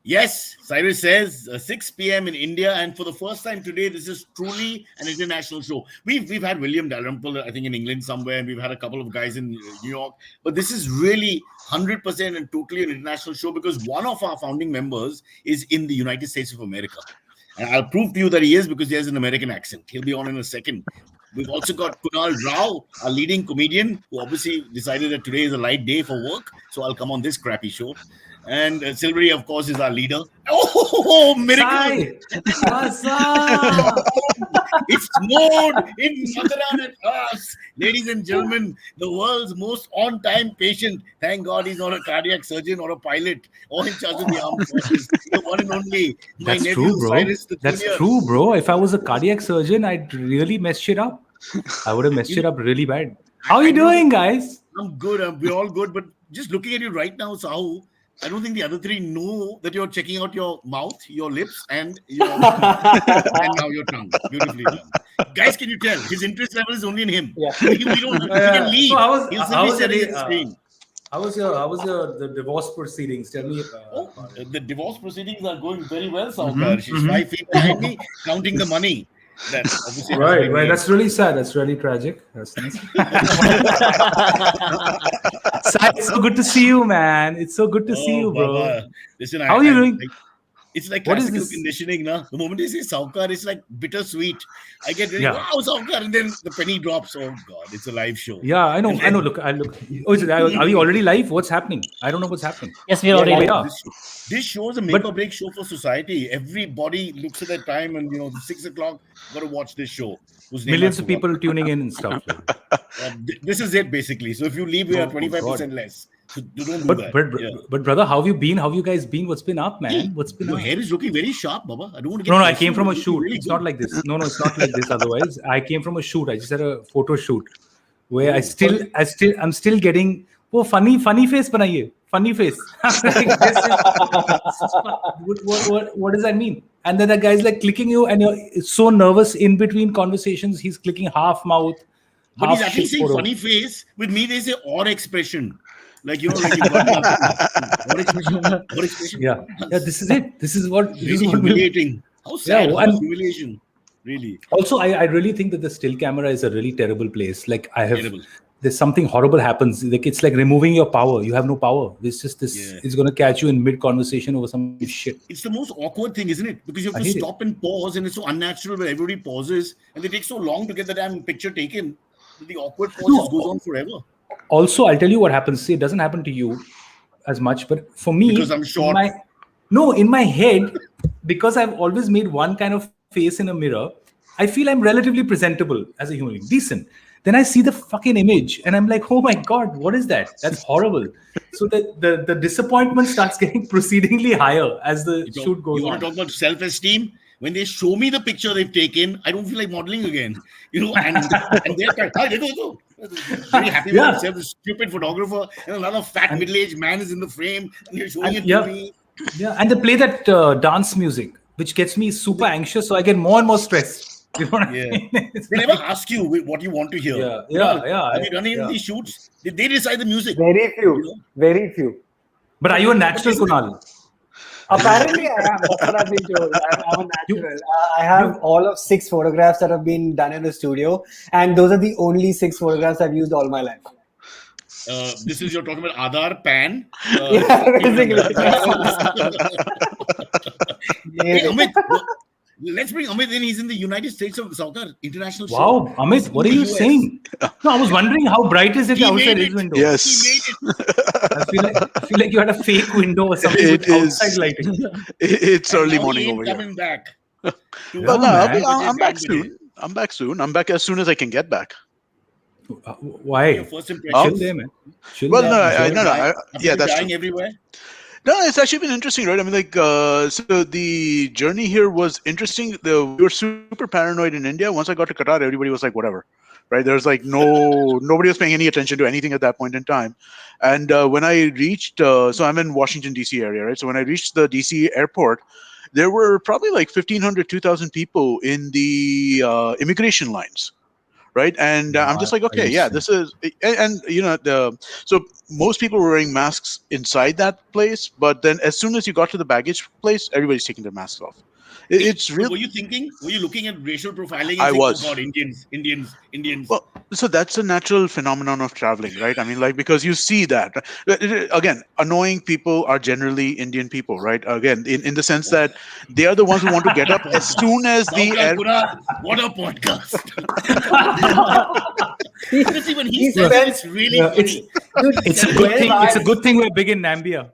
Yes, Cyrus says 6 p.m. in India, and for the first time today, this is truly an international show. We've had William Dalrymple, I think, in England somewhere, and we've had a couple of guys in New York, but this is really 100% and totally an international show because one of our founding members is in the United States of America. And I'll prove to you that he is because he has an American accent. He'll be on in a second. We've also got Kunal Rao, a leading comedian, who obviously decided that today is a light day for work. So I'll come on this crappy show. And Silverie, of course, is our leader. Oh, miracle! Sai, what's up? It's snowed in Mataran at us. Ladies and gentlemen, the world's most on-time patient. Thank God he's not a cardiac surgeon or a pilot or in charge of the armed forces. The one and only. My That's nephew, true, bro. Cyrus the That's Junior. true, bro. If I was a cardiac surgeon, I'd really mess shit up. I would have messed it up really bad. How are you doing, guys? I'm good. We're all good. But just looking at you right now, Sahu, I don't think the other three know that you're checking out your mouth, your lips, and your and now your tongue. Beautifully done. Guys, can you tell? His interest level is only in him. Yeah. We don't. We can leave. So how was He'll simply set his screen. How was your the divorce proceedings? Tell me. The divorce proceedings are going very well, Sahukar. She's 5 feet behind me, counting the money. That obviously Right. That's really sad. That's really tragic. That's nice. Sai, it's so good to see you, man. It's so good to see you, bro. Baba. Listen, How are you doing? It's like What is classical this? conditioning, na. The moment they say Sahukar, it's like bittersweet. I get really, Yeah. wow, Sahukar, and then the penny drops. Oh God, it's a live show. Yeah, I know. Look. Oh, are we already live? What's happening? I don't know what's happening. Yes, we are already. Yeah. This show is a make or break show for society. Everybody looks at their time and 6 o'clock, got to watch this show. Millions of people tuning in and stuff. This is it basically. So if you leave, we are 25% less. So you don't do that. But brother, how have you been? How have you guys been? What's been up, man? What's been Your up? hair is looking very sharp, Baba. I don't want to get No, I personal, came from a but shoot. really It's good. not like this. No, it's not like this. Otherwise, I came from a shoot. I just had a photo shoot where I'm still getting. Oh, funny face, banaiye. Funny face. Like, what does that mean? And then the guy's like clicking you, and you're so nervous in between conversations. He's clicking half mouth. But half he's actually shit saying photo. funny face. With me, they say or expression. Like you've got nothing. Or expression. Yeah. This is it. This is what. Really humiliating. How sad. Yeah, How much humiliation. Really. Also, I really think that the still camera is a really terrible place. Like Terrible. there's something horrible happens. Like it's like removing your power. You have no power. It's just this. Yeah. It's gonna catch you in mid conversation over some shit. It's the most awkward thing, isn't it? Because you have I to hate stop and pause, and it's so unnatural where everybody pauses, and they take so long to get the damn picture taken. The awkward pause just goes on forever. Also, I'll tell you what happens. See, it doesn't happen to you as much, but for me, Because I'm short. In my head, because I've always made one kind of face in a mirror, I feel I'm relatively presentable as a human being, decent. Then I see the fucking image and I'm like, oh my God, what is that? That's horrible. So the disappointment starts getting proceedingly higher as the shoot goes You want on. to talk about self-esteem? When they show me the picture they've taken, I don't feel like modeling again. And they're like, oh, there go. Very happy with themselves, a stupid photographer, and another fat middle-aged man is in the frame, and you're showing it to me. Yeah, and they play that dance music, which gets me super anxious, so I get more and more stressed. You know what I mean? They never ask you what you want to hear. Yeah. Have you done any of these shoots? They decide the music. Very few. Very few. But are you a natural, Kunal? Apparently, I am. That's what I've been told. I'm a natural. I have all of 6 photographs that have been done in the studio, and those are the only 6 photographs I've used all my life. This is you're talking about Aadhaar, PAN. Yeah, basically. Hey, Amit, let's bring Amit in. He's in the United States of Sahukar International Show. Wow, Amit, what are you saying? No, I was wondering how bright is it He outside made his it. window? Yes. He made it. I feel like you had a fake window or something It with is. outside lighting. It's early Now he morning ain't over here. coming back. But Yeah, no, man. I'm back soon. I'm back soon. I'm back as soon as I can get back. Why? Your first Chill impression. there, man. Chill Well, there. no, Yeah, that's dying true. everywhere. No, it's actually been interesting, right? I mean, so the journey here was interesting. We were super paranoid in India. Once I got to Qatar, everybody was like, whatever, right? There's like nobody was paying any attention to anything at that point in time. And when I reached, so I'm in Washington, D.C. area, right? So when I reached the D.C. airport, there were probably like 1,500, 2,000 people in the immigration lines. right? And I'm just like, okay, yeah, this is, and so most people were wearing masks inside that place, but then as soon as you got to the baggage place, everybody's taking their masks off. It's So real. were you looking at racial profiling and I saying, oh was. God, Indians? Well, so that's a natural phenomenon of traveling, right? I mean, like, because you see that. Again, annoying people are generally Indian people, right? Again, in the sense that they are the ones who want to get up as soon as the Sahukar, air. Kunal, what a podcast. Honestly, when he says it, it's really funny. It's a good thing. It's a good thing we're big in Nambia.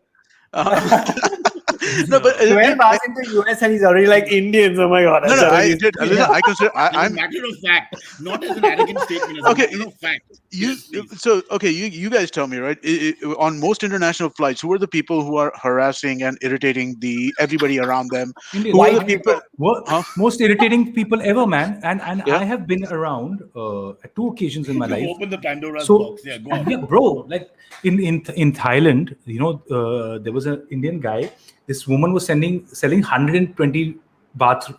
No, but 12 hours into US and he's already like Indians. Oh my God. no, I did. Listen, I consider As a I'm matter of fact, not as an arrogant statement, as a Okay, matter of fact. you. Yes, please. So okay, you guys tell me, right? On most international flights, who are the people who are harassing and irritating everybody around them? Indians. Who are the White people? Huh? Most irritating people ever, man. And Yeah. I have been around at 2 occasions in my You life. open the Pandora's So box. Yeah, go on. yeah, bro. Like in Thailand, there was an Indian guy. This woman was selling 120 baht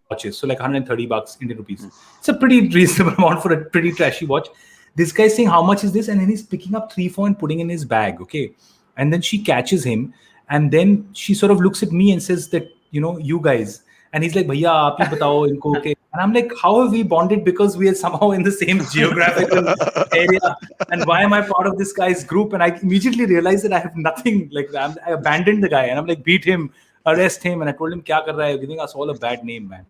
watches, so like 130 bucks Indian rupees. It's a pretty reasonable amount for a pretty trashy watch. This guy's saying, how much is this? And then he's picking up 3-4 and putting in his bag. Okay, and then she catches him, and then she sort of looks at me and says that, you guys. And he's like, "Bhaiya, aap hi batao inko." Okay. And I'm like, how have we bonded? Because we are somehow in the same geographical area. And why am I part of this guy's group? And I immediately realized that I have nothing. Like, I abandoned the guy, and I'm like, beat him, arrest him. And I told him, "Kya kar raha hai? You're giving us all a bad name, man."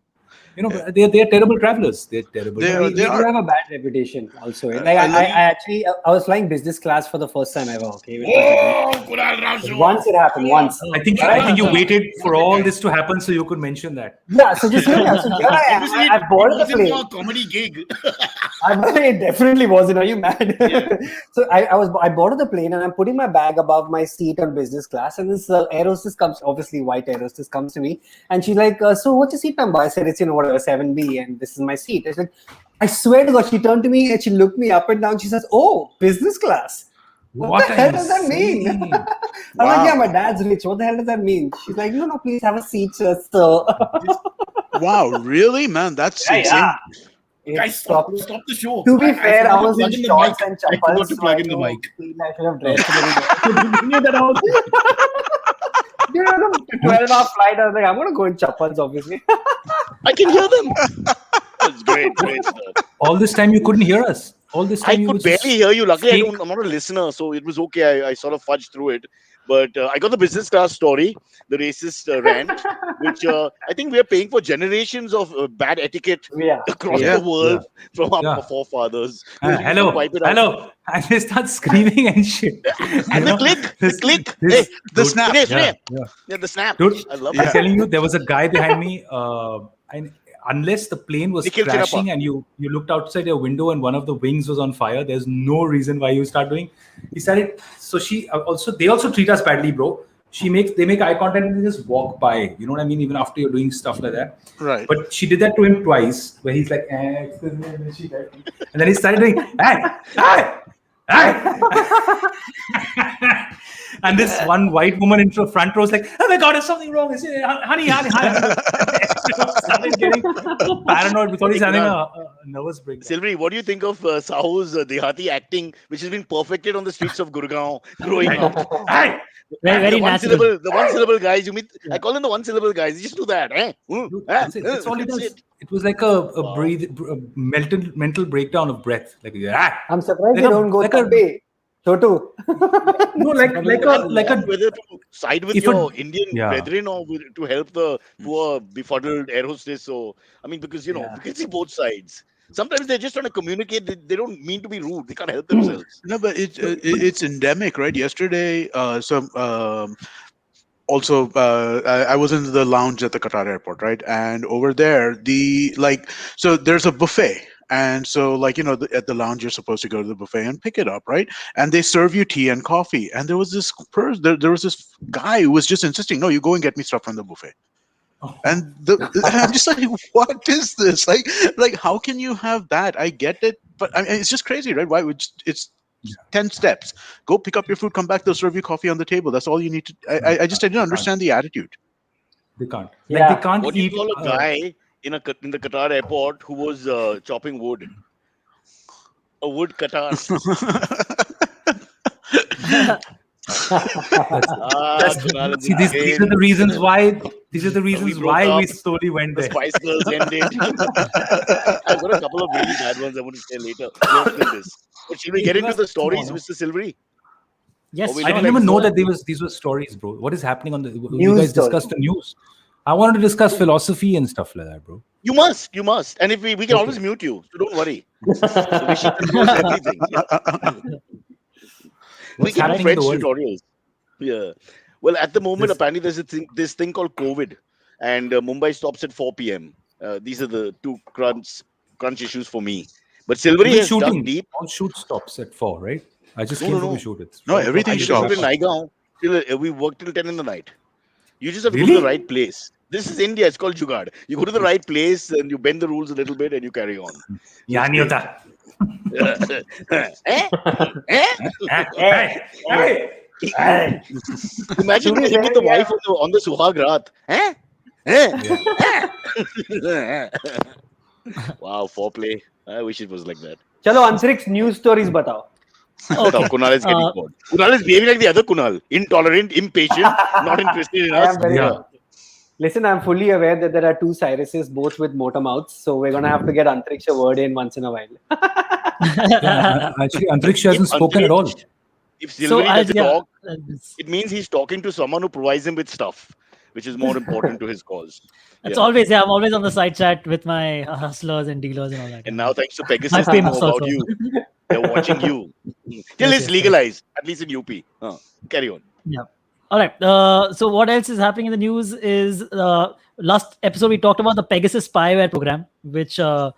They are terrible travelers. They're terrible. We do have a bad reputation also. Like I actually I was flying business class for the first time ever. Okay, Oh, Kunal Rao show. once it happened. Once. I think you waited for all this to happen so you could mention that. Yeah. So just so here I am. Obviously, I boarded the it wasn't plane. for a comedy gig. It definitely wasn't. Are you mad? So I boarded the plane and I'm putting my bag above my seat on business class, and this air hostess comes, obviously white air hostess comes to me, and she's like, "So what's your seat number?" I said, "It's whatever 7B, and this is my seat." I said, "I swear to God," she turned to me and she looked me up and down. She says, "Oh, business class. What the hell does that mean?" I'm like, "Yeah, my dad's rich. What the hell does that mean?" She's like, "No, please have a seat, sir." Wow, really, man? That's insane. Guys, stop the show. To be fair, I was in in shorts and I forgot chappals. to plug in the mic. I should have dressed a little bit. You knew that out. Dude, on a 12-hour flight, I was like, I'm going to go in chappals, obviously. I can hear them. That's great stuff. All this time you couldn't hear us. All this I time you could was just barely hear you. Luckily, fake. I'm not a listener, so it was okay. I sort of fudged through it. But I got the business class story, the racist rant, which I think we are paying for generations of bad etiquette across the world from our forefathers. Hello. And they start screaming and shit. And the click. The Hey, snap. Yeah, the snap. Dude, I love I'm that. telling you, there was a guy behind me. And unless the plane was Nikhil crashing Chirappa. and you looked outside your window and one of the wings was on fire, there's no reason why you start doing. He started. So they also treat us badly, bro. They make eye contact and they just walk by. You know what I mean? Even after you're doing stuff like that. Right. But she did that to him twice, where he's like, excuse me, and then he started doing, hey. And this one white woman in the front row was like, "Oh my God, is something wrong? Is it, honey." Started getting paranoid because he's having a nervous breakdown. Silverie, what do you think of Sahu's Dehati acting, which has been perfected on the streets of Gurgaon growing up? Very the natural. the one syllable guys you meet. I call them the one syllable guys. You just do that, eh? That's all he does. It was like a mental breakdown of breath. Like, I'm surprised they don't go that way. Chotu. No, like a whether to side with your Indian brethren or to help the poor befuddled air hostess. So I mean, because you can see both sides. Sometimes they're just trying to communicate. They don't mean to be rude. They can't help themselves. No, but it's endemic, right? Yesterday, I was in the lounge at the Qatar airport, right? And over there, so there's a buffet. And so, at the lounge, you're supposed to go to the buffet and pick it up, right? And they serve you tea and coffee. And there was this there was this guy who was just insisting, "No, you go and get me stuff from the buffet." And I'm just like, what is this? Like, how can you have that? I get it, but I mean, it's just crazy, right? Why would it's 10 steps? Go pick up your food, come back, they'll serve you coffee on the table. That's all you need to. I didn't understand the attitude. They can't. What do you call a guy in the Qatar airport who was chopping wood? a wood qatar. Kunal is See, these are the reasons why. These are the reasons why we slowly went the there. Spice Girls ended. I've got a couple of really bad ones I want to share later. Worse than this. But should we get into the stories, Mr. Silverie? Yes, I didn't even know that these were stories, bro. What is happening on the News you guys story. discussed the news? I wanted to discuss philosophy and stuff like that, bro. You must. And if we can always mute you, so don't worry. So we should knows everything. We can do French tutorials. Yeah. Well, at the moment, apparently there's this thing called COVID, and Mumbai stops at 4 p.m. These are the two crunch issues for me. But Silverie has dug deep. All shoot stops at 4, right? I just No, came no. to shoot it. No, everything stops. In Naigaon, we work till 10 in the night. You just have to go to the right place. This is India. It's called Jugaad. You go to the right place and you bend the rules a little bit and you carry on. Yaniota. Imagine being with the wife on the Suhag Raat. Wow, foreplay. I wish it was like that. Chalo, Antariksh, news stories batao. Okay. Kunal is getting bored. Kunal is behaving like the other Kunal. Intolerant, impatient, not interested in us. Listen, I'm fully aware that there are two Cyruses, both with motor mouths. So we're going to have to get Antariksh a word in once in a while. Actually, Antariksh hasn't spoken at all. If Silverie doesn't talk, it means he's talking to someone who provides him with stuff, which is more important to his cause. It's always, I'm always on the side chat with my hustlers and dealers and all that. And now, thanks to Pegasus, they know about you. They're watching you. Till it's legalized, at least in UP. Carry on. Yeah. All right. So what else is happening in the news is last episode we talked about the Pegasus spyware program, which a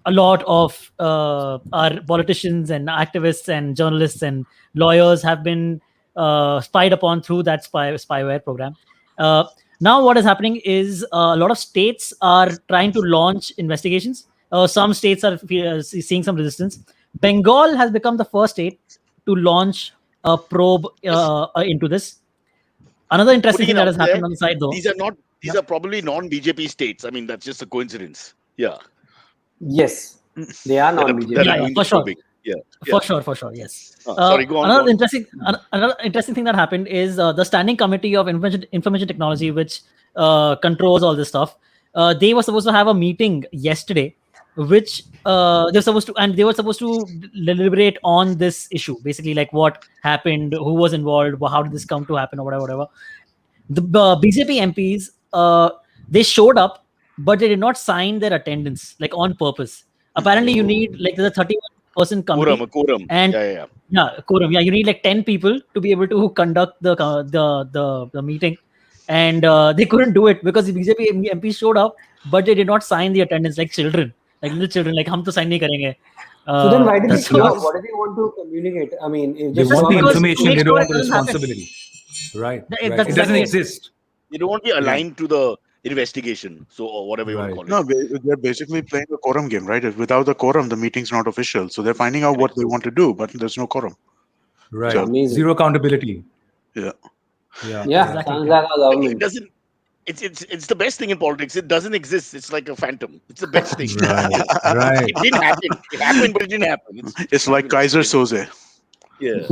lot of our politicians and activists and journalists and lawyers have been spied upon through that spyware program. Now what is happening is a lot of states are trying to launch investigations. Some states are seeing some resistance. Bengal has become the first state to launch a probe into this. Another interesting thing that has happened on the side, though. These are probably non-BJP states. I mean, that's just a coincidence. Yeah. Yes, they are non-BJP. Yeah, for sure. Yeah. For sure. Yes. Sorry, go on. Another interesting thing that happened is the Standing Committee of Information Technology, which controls all this stuff. They were supposed to have a meeting yesterday, which they were supposed to deliberate on this issue, basically like what happened, who was involved, how did this come to happen, or whatever. The BJP MPs they showed up, but they did not sign their attendance like on purpose. Apparently, you need like the 31-person committee. Quorum. And quorum. Yeah, you need like 10 people to be able to conduct the meeting, and they couldn't do it because the BJP MPs showed up, but they did not sign the attendance like children. Like little children, like hum to sign nahi karenge. So then why did they show up? What do they want to communicate? I mean, if they want the information, they don't want the happen. responsibility. Right. It doesn't exist. You don't want to be aligned to the investigation, so or whatever you want to call it. No, they're basically playing a quorum game, right? Without the quorum, the meeting's not official. So they're finding out what they want to do, but there's no quorum. Right. So, zero accountability. Yeah. Sounds like a government. It doesn't. It's the best thing in politics. It doesn't exist. It's like a phantom. It's the best thing. Right. It didn't happen. It happened, but it didn't happen. It's like Kaiser Soze. Yeah.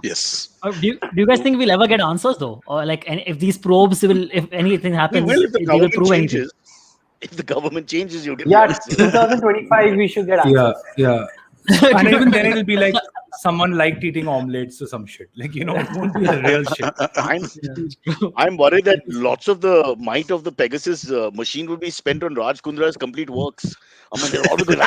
Yes. Do you guys think we'll ever get answers though, or like, and if these probes if anything happens, if the they will government prove changes. anything? If the government changes, you'll get. 2025 we should get answers. Yeah. And even then it'll be like someone liked eating omelets or some shit. Like, it won't be a real shit. I'm worried that lots of the might of the Pegasus machine will be spent on Raj Kundra's complete works. I mean, they're all going,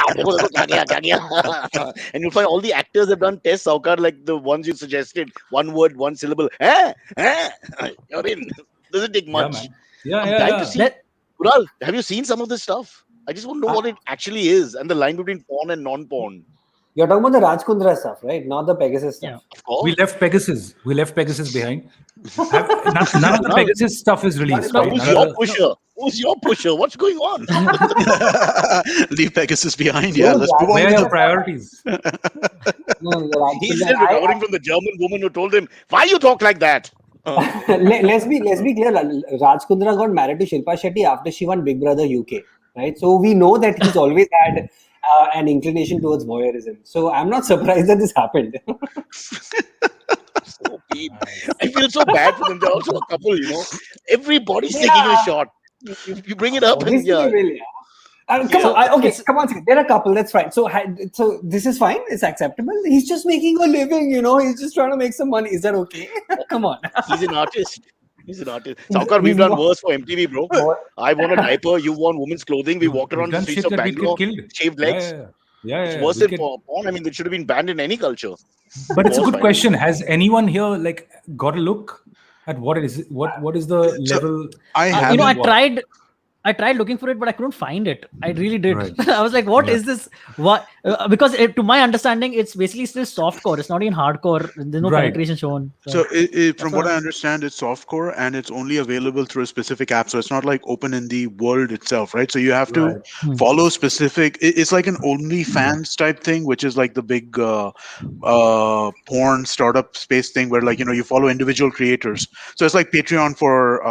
and you'll find all the actors have done tests, Sahukar, like the ones you suggested. One word, one syllable. You're in. Doesn't take much. I'm dying to see. Kunal, have you seen some of this stuff? I just want to know what it actually is and the line between porn and non-porn. You're talking about the Raj Kundra stuff, right? Not the Pegasus stuff. Yeah. Of course. We left Pegasus behind. None of the Pegasus stuff is released. Right? Who's your pusher? What's going on? Leave Pegasus behind. Yeah, let's move on. Where are your priorities? He's still recovering from the German woman who told him, "Why you talk like that?" Let's be clear. Raj Kundra got married to Shilpa Shetty after she won Big Brother UK, right? So we know that he's always had an inclination towards voyeurism. So I'm not surprised that this happened. So mean. I feel so bad for them. They're also a couple, Everybody's taking a shot. You bring it up and Obviously they will, come on. Come on. They're a couple. That's fine. So this is fine. It's acceptable. He's just making a living. He's just trying to make some money. Is that okay? Come on. He's an artist. Sahukar, we've done worse for MTV, bro. I won a diaper. You won women's clothing. We walked around the streets of Bangalore, shaved legs. Yeah. It's worse than porn. I mean, it should have been banned in any culture. But it's a good question. Has anyone here got a look at what it is? What is the level? I tried looking for it, but I couldn't find it. I really did. Right. I was like, "What is this?" What? Because to my understanding, it's basically still softcore. It's not even hardcore. There's no penetration shown. So from what I understand, it's softcore and it's only available through a specific app. So it's not like open in the world itself, right? So you have to follow specific. It's like an OnlyFans type thing, which is like the big porn startup space thing where you follow individual creators. So it's like Patreon for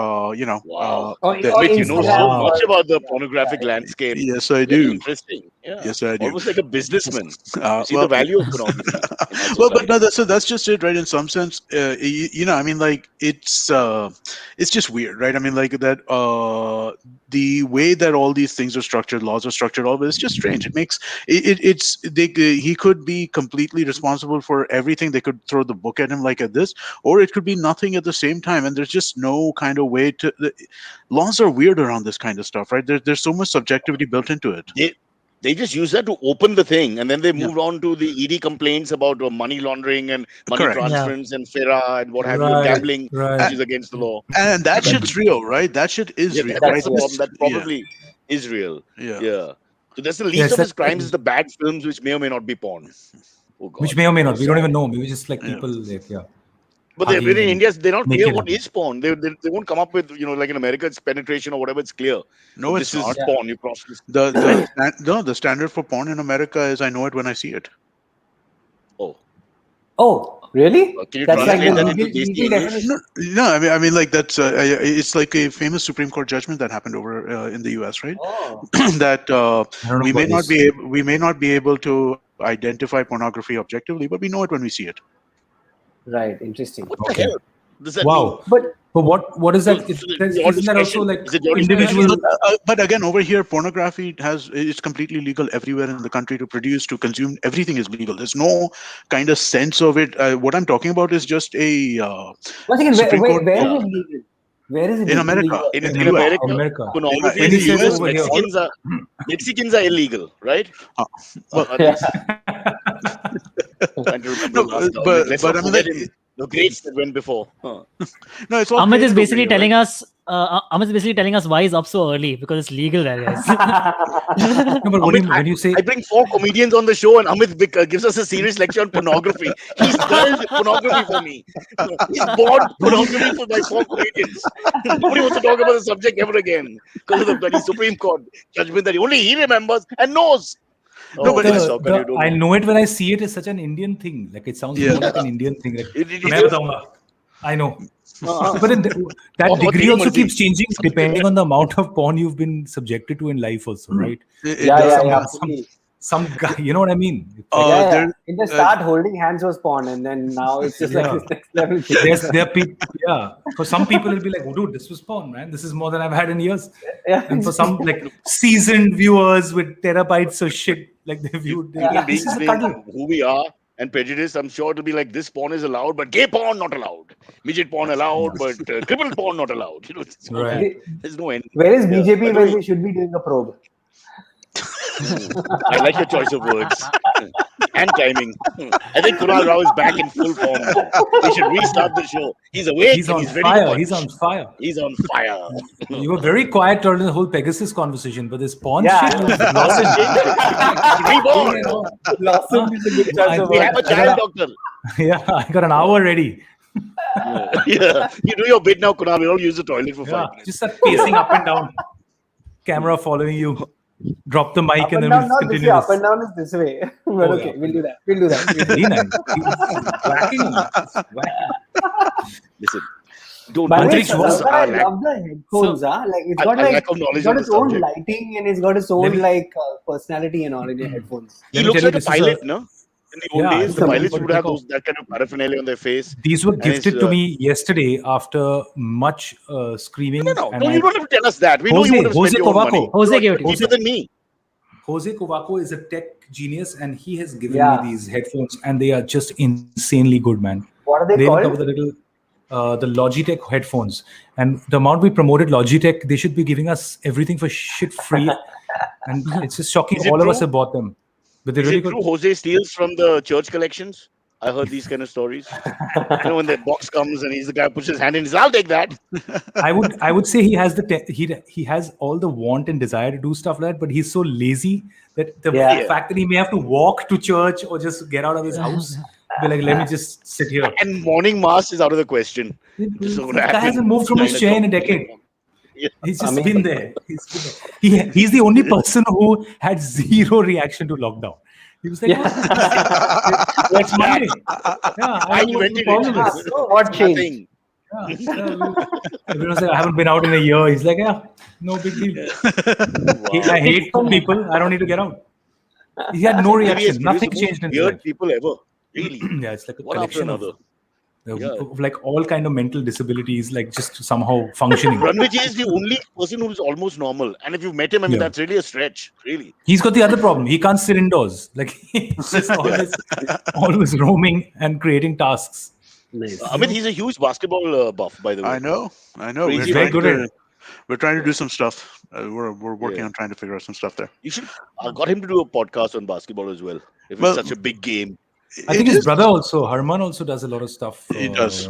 so much about the pornographic landscape. Yes, I do. Interesting. Yeah. Yes, I do. Almost like a businessman. See the value of pornography. So that's just it, right? In some sense, I mean, it's just weird, right? I mean, that the way that all these things are structured, laws are structured, all of it's just strange. It makes he could be completely responsible for everything. They could throw the book at him like at this, or it could be nothing at the same time. And there's just no kind of way to. Laws are weird around this kind of stuff, right? There's so much subjectivity built into it. They just use that to open the thing, and then they moved on to the ED complaints about money laundering and money transference and FIRA and what have you, gambling, which is against the law. And that shit's real, right? That shit is real. That's the problem. That probably is real. Yeah. So that's the least of his crimes is the bad films, which may or may not be porn. Oh, God. Which may or may not. We don't even know. Maybe just people, But in India, they're not clear what is porn. They won't come up with, like in America, it's penetration or whatever, it's clear. No, this is porn. You cross this. The standard for porn in America is I know it when I see it. Oh, really? Can you translate that into English? No, I mean, that's it's like a famous Supreme Court judgment that happened over in the US, right? That we may not be able to identify pornography objectively, but we know it when we see it. Right, interesting. What the hell does that mean? But what is that? Isn't that also individual? But again, over here, pornography it's completely legal everywhere in the country to produce, to consume. Everything is legal. There's no kind of sense of it. What I'm talking about is just a. Where is it legal? Where is it? In America. In America. In the US, Mexicans are illegal, right? Trying to remember but I mean, the greats that went before. No, it's all Amit is basically telling us. Amit is basically telling us why he's up so early because it's legal there, guys. No, but when you say I bring 4 comedians on the show and Amit gives us a serious lecture on pornography. He's spoiled pornography for me. He's bought pornography for my 4 comedians. Nobody wants to talk about the subject ever again because of the bloody Supreme Court judgment that only he remembers and knows. No, but I know it when I see it. It's such an Indian thing. Like it sounds more like an Indian thing. I know. But that degree also keeps changing depending on the amount of porn you've been subjected to in life also, right? Some guy, you know what I mean? In the start, holding hands was porn, and then now it's just like this next level. There are people, for some people it'll be like, oh dude, this was porn, man. This is more than I've had in years. And for some seasoned viewers with terabytes of shit, they viewed. This is who we are and prejudice. I'm sure it'll be like this porn is allowed, but gay porn not allowed. Midget porn allowed, but crippled porn not allowed. There's no end. Where is BJP when we should be doing a probe? I like your choice of words and timing. I think Kunal Rao is back in full form. We should restart the show. He's awake. He's on fire. He's on fire. He's on fire. You were very quiet during the whole Pegasus conversation, but this porn shit was lost. We have a child doctor. Yeah, I got an hour ready. You do your bit now, Kunal. We all use the toilet for 5 minutes. Just start pacing up and down. Camera following you. Drop the mic and then we'll continue this. Up and down is this way. But we'll do that. Very nice. Listen, Don't By the way, Antariksh was- Sahukar, I love the headphones. Like it's got I lack of knowledge it's got on its the own subject. lighting and it's got its own Let me- like personality and all in your headphones. He Let me looks tell you, like a this is pilot, no? In the old Yeah, days, it's the a- pilots but would have because- that kind of paraphernalia on their face. These were And gifted his, to me yesterday after much screaming. No, and you don't have to tell us that. We know Jose- you would have spent Jose your own money. Covacco. Jose You're gave it to you. cheaper than me. Jose Covacco is a tech genius, and he has given Yeah. me these headphones, and they are just insanely good, man. What are they Even called? the little, the Logitech headphones, and the amount we promoted Logitech, they should be giving us everything for shit free, and it's just shocking. Is it All of us true? have bought them, but they're Is really it good. true Jose steals from the church collections? I heard these kind of stories. When the box comes and he's the guy who puts his hand in, he says, I'll take that. I would say he has he has all the want and desire to do stuff like that, but he's so lazy that the Yeah. fact that he may have to walk to church or just get out of his house, be like, let me just sit here. And morning mass is out of the question. This So guy hasn't moved from his 9 chair in a o'clock. decade. Yeah. He's just Amazing. been there. He's the only person who had zero reaction to lockdown. He was like, "Oh, it's Monday. Yeah, I don't know what the invented problem it. is." So what changed? Nothing. Yeah. Everyone's like, I haven't been out in a year. He's like, yeah, no big deal. I hate people. I don't need to get out. He had no Maybe he has reaction. produced Nothing the most changed in his weird life. people ever. Really. Yeah, it's like a One after collection another. of like all kind of mental disabilities, like just somehow functioning. Ranvijay is the only person who's almost normal. And if you've met him, I mean, Yeah. that's really a stretch. Really. He's got the other problem. He can't sit indoors. Like he's just always roaming and creating tasks. Nice. Amit, he's a huge basketball buff, by the way. I know. Crazy. Very good at it. We're trying to do some stuff. We're working Yeah. on trying to figure out some stuff there. You should got him to do a podcast on basketball as well. If Well, it's such a big game. I think It his is- brother also, Harman also does a lot of stuff. He does.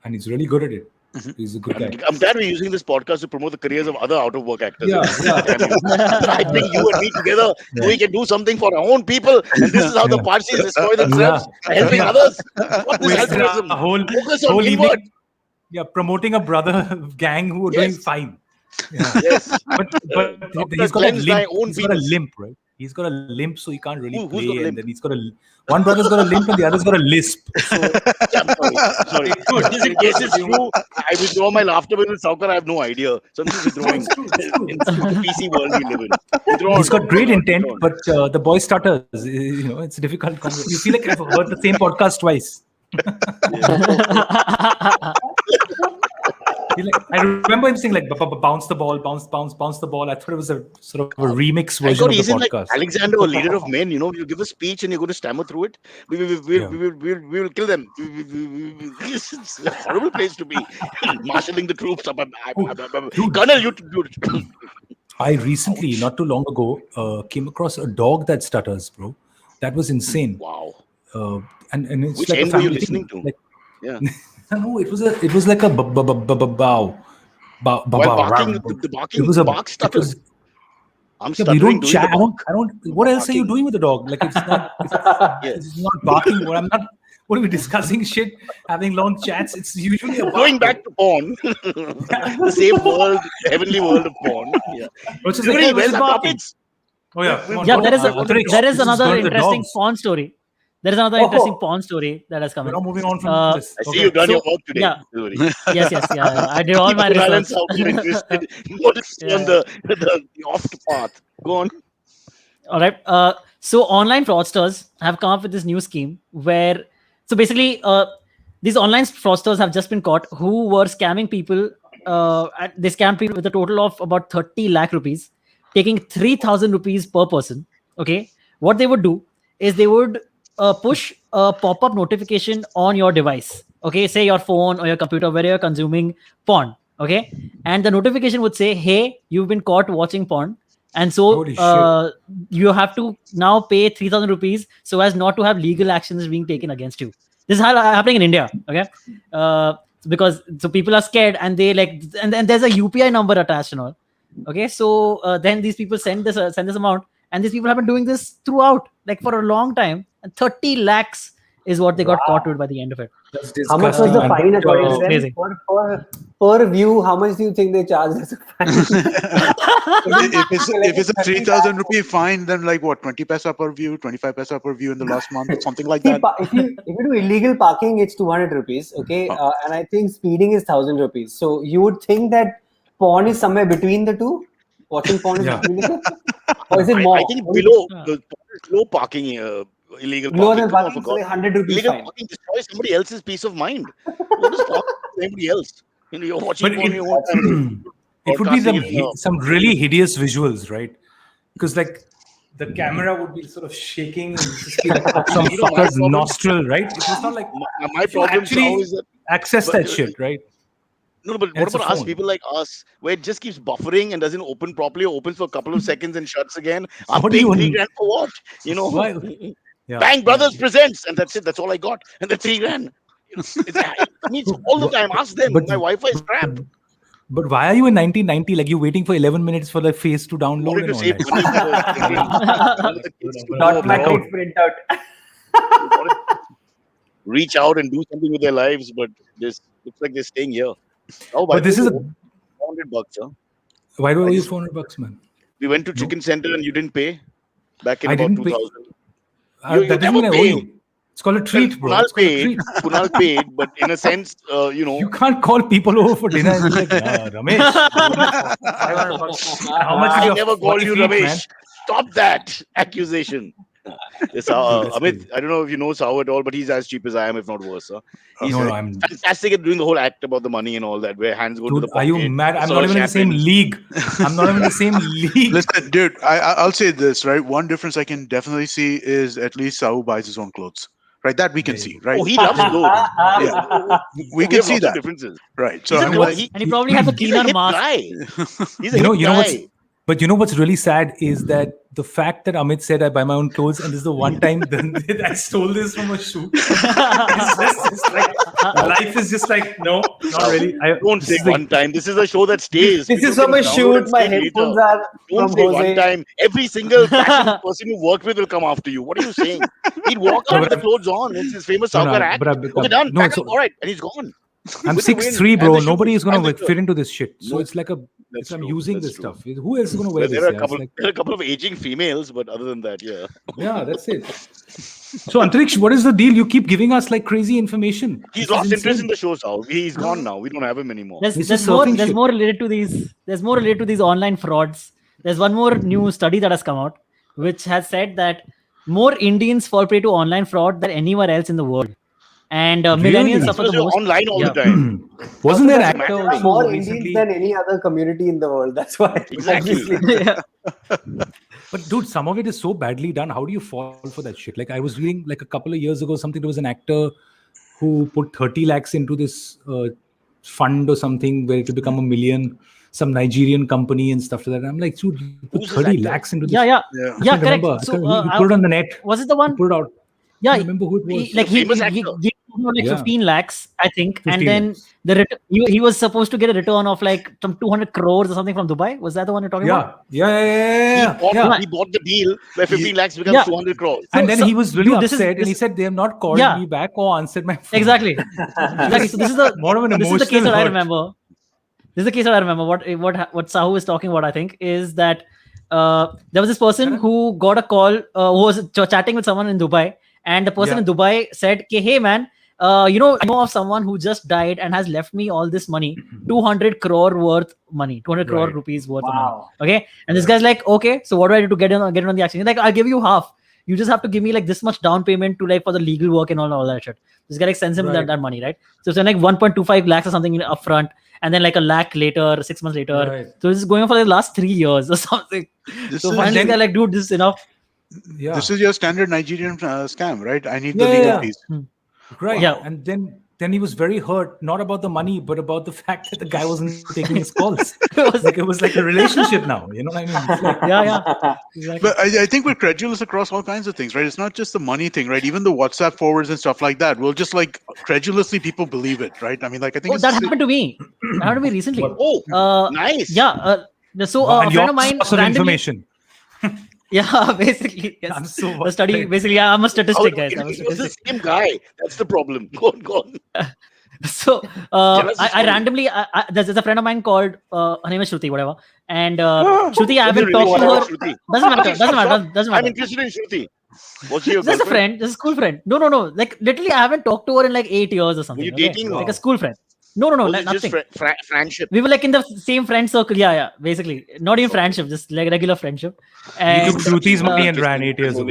And he's really good at it. Mhm. He's a good guy. I'm glad we're using this podcast to promote the careers of other out of work actors. Yeah, I bring you and me together so we can do something for our own people. And this is how the Yeah. Parsis destroy themselves by helping Yeah. others. What is Wasted altruism? a whole Focus on evening. inward. Yeah, promoting a brother gang who are doing Yes. fine. Yeah. Yes. But Doctor, he's got a cleanse thy limp. own He's got a penis. limp, right? He's got a limp, so he can't really Who's got a play. limp? And then he's got one brother's got a limp and the other's got a lisp. So I'm sorry. Just in case it's true, I withdraw my laughter with Sahukar. I have no idea. Something's withdrawing in the PC world we live in. Withdraw, he's got great withdraw, intent, withdraw. but the boy stutters. It's a difficult conversation. You feel like I've heard the same podcast twice. I remember him saying like bounce the ball, bounce the ball. I thought it was a sort of a remix I version thought of he's the in like podcast. Alexander, a leader of men. You give a speech and you're going to stammer through it. We will kill them. It's a horrible place to be. Marshalling the troops. Colonel, you do it. I recently, not too long ago, came across a dog that stutters, bro. That was insane. Wow. And it's Which like a end were you family listening thing. to? Like, Yeah. no, it was like a bow. While barking, the barking, It was a bark stutters. I'm Yeah, but you stuttering don't doing chat. the bark. I don't. What else are you doing with the dog? Like it's not. It's not barking. I'm not. What are we discussing? Shit, having long chats. It's usually a Going back to porn, the same world, heavenly world of porn. Yeah. Which is Everybody, like, where's our topics? oh yeah. Come on, Yeah, go. there is Antariksh, there is this another going to the interesting dogs. porn story. There is another interesting porn story that has come We're in. not moving on from this. I see you've done So, your work today. yeah. Silverie. Yes, yeah. I did all my Keep Kunal and research. Sahukar interested. What is on the off path? Go on. All right. So online fraudsters have come up with this new scheme where, so basically, these online fraudsters have just been caught who were scamming people. They scammed people with a total of about 30 lakh rupees, taking 3,000 rupees per person. Okay. What they would do is they would push a pop-up notification on your device. Okay. Say your phone or your computer where you're consuming porn. Okay. And the notification would say, hey, you've been caught watching porn. And so Holy shit. you have to now pay 3,000 rupees so as not to have legal actions being taken against you. This is happening in India. Okay. Because so people are scared and they like, and there's a UPI number attached and all. Okay. So then these people send this amount, and these people have been doing this throughout, like for a long time. And 30 lakhs is what they got caught with by the end of it. That's How much was the disgusting. fine according to them? Amazing. For per view, how much do you think they charge as a fine? if it's a 3,000 rupee fine, then like what, 20 paisa per view, 25 paisa per view in the last month, something like that. If you do illegal parking, it's 200 rupees. Okay, and I think speeding is 1,000 rupees. So you would think that porn is somewhere between the two. Watching porn is between the two, or is it more? I think below low parking. Illegal Lower parking. than parking, so 100 rupees Illegal fine. parking destroys somebody else's peace of mind. What is parking for anybody else? You're watching porn, you want it would be some really hideous visuals, right? Because like the camera would be sort of shaking and just be like up some fucker's nostril, right? It was not like my problem actually is that access that shit, right? No, but what about us, people like us, where it just keeps buffering and doesn't open properly, or opens for a couple of seconds and shuts again? I'm paying $3,000 for what? You know, Bang Brothers presents, and that's it. That's all I got, and the $3,000. I mean, all the time. Ask them. My Wi-Fi is crap. But why are you in 1990? Like, you're waiting for 11 minutes for the face to download and all that. Not my printout. Reach out and do something with their lives, but this looks like they're staying here. Oh, but this is $400, huh? Why do I owe you $400, man? We went to Chicken Center and you didn't pay back in about 2000. That doesn't mean I owe you. It's called a treat, bro. Kunal paid, but in a sense, You can't call people over for dinner and be like, Ramesh, $500. How much is I your never called you feet, Ramesh. Man? Stop that accusation. Yes, Amit, I don't know if you know Sao at all, but he's as cheap as I am, if not worse. He's I'm fantastic at doing the whole act about the money and all that, where hands go to the pocket. Are you mad? I'm not even in the same league. I'm not even in the same league. Listen, dude, I'll say this, right? One difference I can definitely see is at least Sao buys his own clothes. Right, that we can see, right? Oh, he loves clothes. Yeah. We can see that. Differences. Right. So and he probably has a cleaner mask. He's a hip guy. But you know what's really sad is that the fact that Amit said I buy my own clothes and this is the one time that I stole this from a shoot. It's like, life is just like, no, not really. Don't say one time. This is a show that stays. This is from a shoot. My headphones are Don't say one time. Every single fashion person you work with will come after you. What are you saying? He'd walk out with the clothes on. It's his famous Sahukar act. Okay, done. Pack up. All right. And he's gone. I'm 6'3", bro. Nobody is going to fit into this shit. So it's like I'm using this stuff. Who else is going to wear this? There are a couple of aging females, but other than that, yeah. Yeah, that's it. So Antariksh, what is the deal? You keep giving us like crazy information. He's lost interest in the show, Sao. He's gone now. We don't have him anymore. There's more related to these. There's more related to these online frauds. There's one more new study that has come out, which has said that more Indians fall prey to online fraud than anywhere else in the world. And millennials suffer the most. Online all the time. Wasn't there an actor also more recently? Indians than any other community in the world? That's why. Exactly. But dude, some of it is so badly done. How do you fall for that shit? Like I was reading like a couple of years ago, there was an actor who put 30 lakhs into this fund or something where it will become $1 million. Some Nigerian company and stuff like that. I'm like, dude, you put 30 lakhs into this. Yeah, correct. Remember. So, he put it on the net. Was it the one? He put it out. Yeah, I remember who it was. He like 15 lakhs, I think, 15 and then lakhs. he was supposed to get a return of like some 200 crores or something from Dubai. Was that the one you're talking about? Yeah. He bought the deal where 15 lakhs becomes 200 crores. And then he was really upset and he said they have not called me back or answered my phone. Exactly. So this is the case that I remember. This is the case that I remember. What Sahu is talking about, I think, is that there was this person who got a call, who was chatting with someone in Dubai, and the person in Dubai said, "Hey man, I know of someone who just died and has left me all this money, 200 crore worth money, 200 crore rupees worth of money." Okay, and this guy's like, "Okay, so what do I do to get in on the action?" He's like, "I'll give you half. You just have to give me like this much down payment to like for the legal work and all that shit." This guy like sends him that money, right? So it's like 1.25 lakhs or something upfront, and then like a lakh later, 6 months later. Right. So this is going on for the last 3 years or something. So finally they're like, "Dude, this is enough." Yeah. This is your standard Nigerian scam, right? I need the legal fees. Right. Yeah. And then he was very hurt, not about the money, but about the fact that the guy wasn't taking his calls. It was like a relationship now. You know what I mean? Like, Exactly. But I think we're credulous across all kinds of things, right? It's not just the money thing, right? Even the WhatsApp forwards and stuff like that. We'll just like credulously people believe it, right? I mean, like I think that happened to me. That happened to me recently. Nice. Yeah. So a friend of mine information. Yeah, basically, yes. I'm so the study. Basically, I'm a statistic, guys. I'm a statistic. The same guy. That's the problem. Go on. So Jealous is I funny. randomly, there's a friend of mine called, her name is Shruti, whatever. And Shruti, I haven't talked to her. Shruti. Doesn't matter. Doesn't matter. Doesn't I'm matter. interested in Shruti. Was she your Just a girlfriend? friend, just a school friend. No. Like literally, I haven't talked to her in like 8 years or something. you okay? dating her? Like a school friend. No, Was like it just nothing. friendship? We were like in the same friend circle. Yeah. Basically, not even friendship, just like regular friendship. He And took Shruti's money and ran 8 years ago.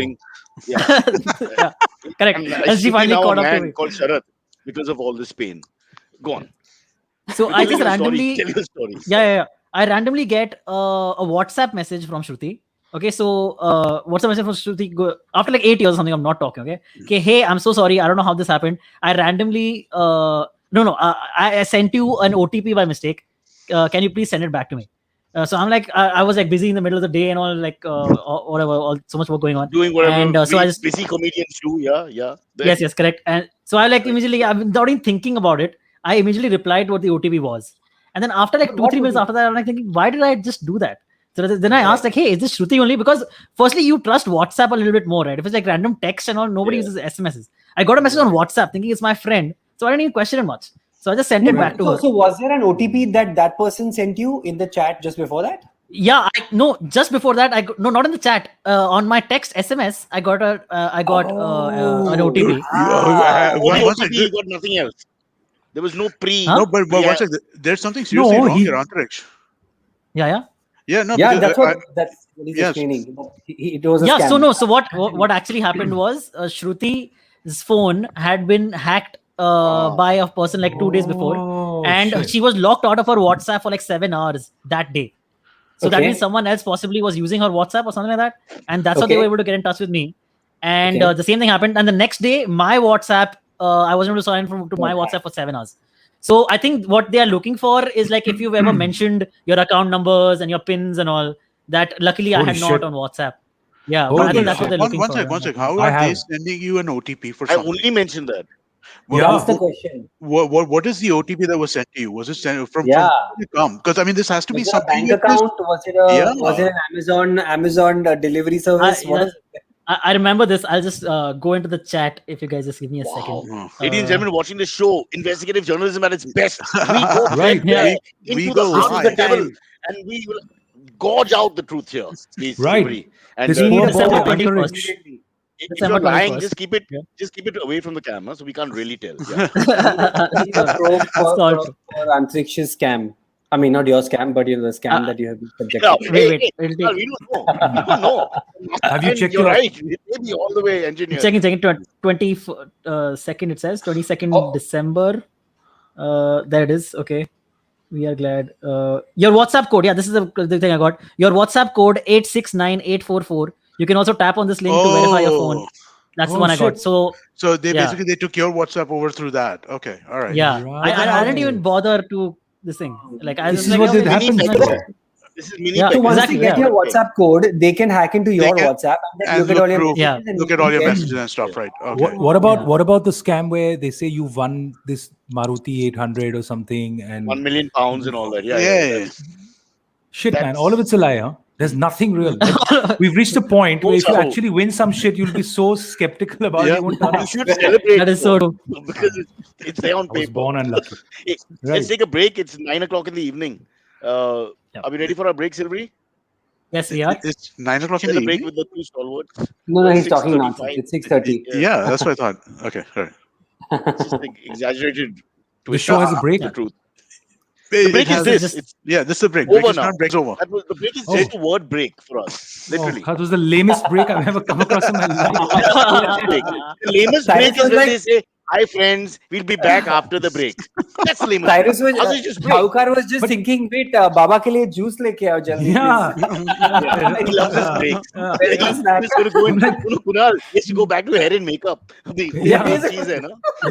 Yeah. yeah, correct. And And she Shruti finally now caught a up to man me. called Sharat because of all this pain. Go on. So I just randomly, Tell your story. yeah. I randomly get a WhatsApp message from Shruti. Okay, so what's the message from Shruti? After like 8 years or something, I'm not talking. Okay, hey, I'm so sorry. I don't know how this happened. I randomly, I sent you an OTP by mistake. Can you please send it back to me? So I'm like, I was like busy in the middle of the day and all, like whatever, so much work going on. Doing whatever And so I just busy comedians do. Yeah. yes, correct. And so I like immediately, without even thinking about it, I immediately replied what the OTP was. And then after like 2-3 minutes after that, I'm like thinking, why did I just do that? So then I asked like, hey, is this Shruti only? Because firstly, you trust WhatsApp a little bit more, right? If it's like random text and all, nobody uses SMSs. I got a message on WhatsApp thinking it's my friend. So I didn't even question it much. So I just sent it back to her. So was there an OTP that person sent you in the chat just before that? Yeah, no, just before that, no, not in the chat. On my text SMS, I got an OTP. Only One sec. OTP, you got nothing else. There was no pre. Huh? No, but one sec. There's something seriously wrong here, Antariksh. Yeah. Yeah, no. Yeah, because that's what he's yes. explaining. It was a Yeah, scam. so what actually happened was Shruti's phone had been hacked by a person like 2 days before, and she was locked out of her WhatsApp for like 7 hours that day. So that means someone else possibly was using her WhatsApp or something like that, and that's how they were able to get in touch with me. And the same thing happened. And the next day, my WhatsApp, I wasn't able to sign to my WhatsApp for 7 hours. So I think what they are looking for is like if you've ever mentioned your account numbers and your pins and all that. Luckily, I had not on WhatsApp. Yeah, but I think that's what they're looking for. One sec. How are they sending you an OTP for I something? only mentioned that. That's the question. What is the OTP that was sent to you? Was it sent from where did it come? Because I mean, this has to be Was it a something. bank account? Was it an Amazon delivery service? I remember this. I'll just go into the chat if you guys just give me a second. Ladies and gentlemen, watching the show, investigative journalism at its best. We go Right. into the heart of the devil, and we will gorge out the truth here. Please, Right. Silverie. And This poor December boy, 21st. Antariksh. if December you're lying, 21st. just keep it away from the camera, so we can't really tell. Yeah. for Antariksh's scam. I mean, not your scam, but the scam that you have been subjected to. Wait. We don't know. Have you checked You're your- right. It may be all the way engineered. Checking 22nd, it says 22nd December. There it is. Okay, we are glad. Your WhatsApp code, this is the thing I got. Your WhatsApp code 869844. You can also tap on this link to verify your phone. That's the one I got. So they basically they took your WhatsApp over through that. Okay, all right. yeah, Right. I didn't even bother to this thing. Like I This was is like, what oh, did maybe happen. it's- This is mini. Yeah. So once Exactly, you get your WhatsApp code, they can hack into your can- WhatsApp and then And look at all your look, messages and look you at all your can- messages and stuff, right? Okay. What about the scam where they say you won this Maruti 800 or something and £1 million and all that. Yeah. shit, man, That's- all of it's a lie, huh? There's nothing real. We've reached a point where if you actually win some shit, you'll be so skeptical about it. You won't turn You up. should celebrate. That is so true. Because it's there on I was paper. born unlucky. Hey, Right. Let's take a break. It's 9 o'clock in the evening. Are we ready for our break, Silverie? Yes, we are. It's 9 o'clock in the Celebrate evening. with the two stalwarts. No, he's talking 6:35. nonsense. It's 6:30. Yeah, that's what I thought. Okay, all right. It's just like exaggerated. The show has a break. The truth. The The break is this. It's this is the break. over Break is now. not break's over. the break is just a word break for us. Literally. That was the lamest break I've ever come across in my life. The lamest break is when they say, "Hi friends, we'll be back after the break." That's the lamest. Cyrus was, Others just break. Sahukar was just thinking, wait, Baba ke liye juice leke aao jaldi. Yeah. He loves his breaks. Where's the snack? He's going to go in. Kunal, he has to go back to hair and makeup. Yeah. Cheese hai, na?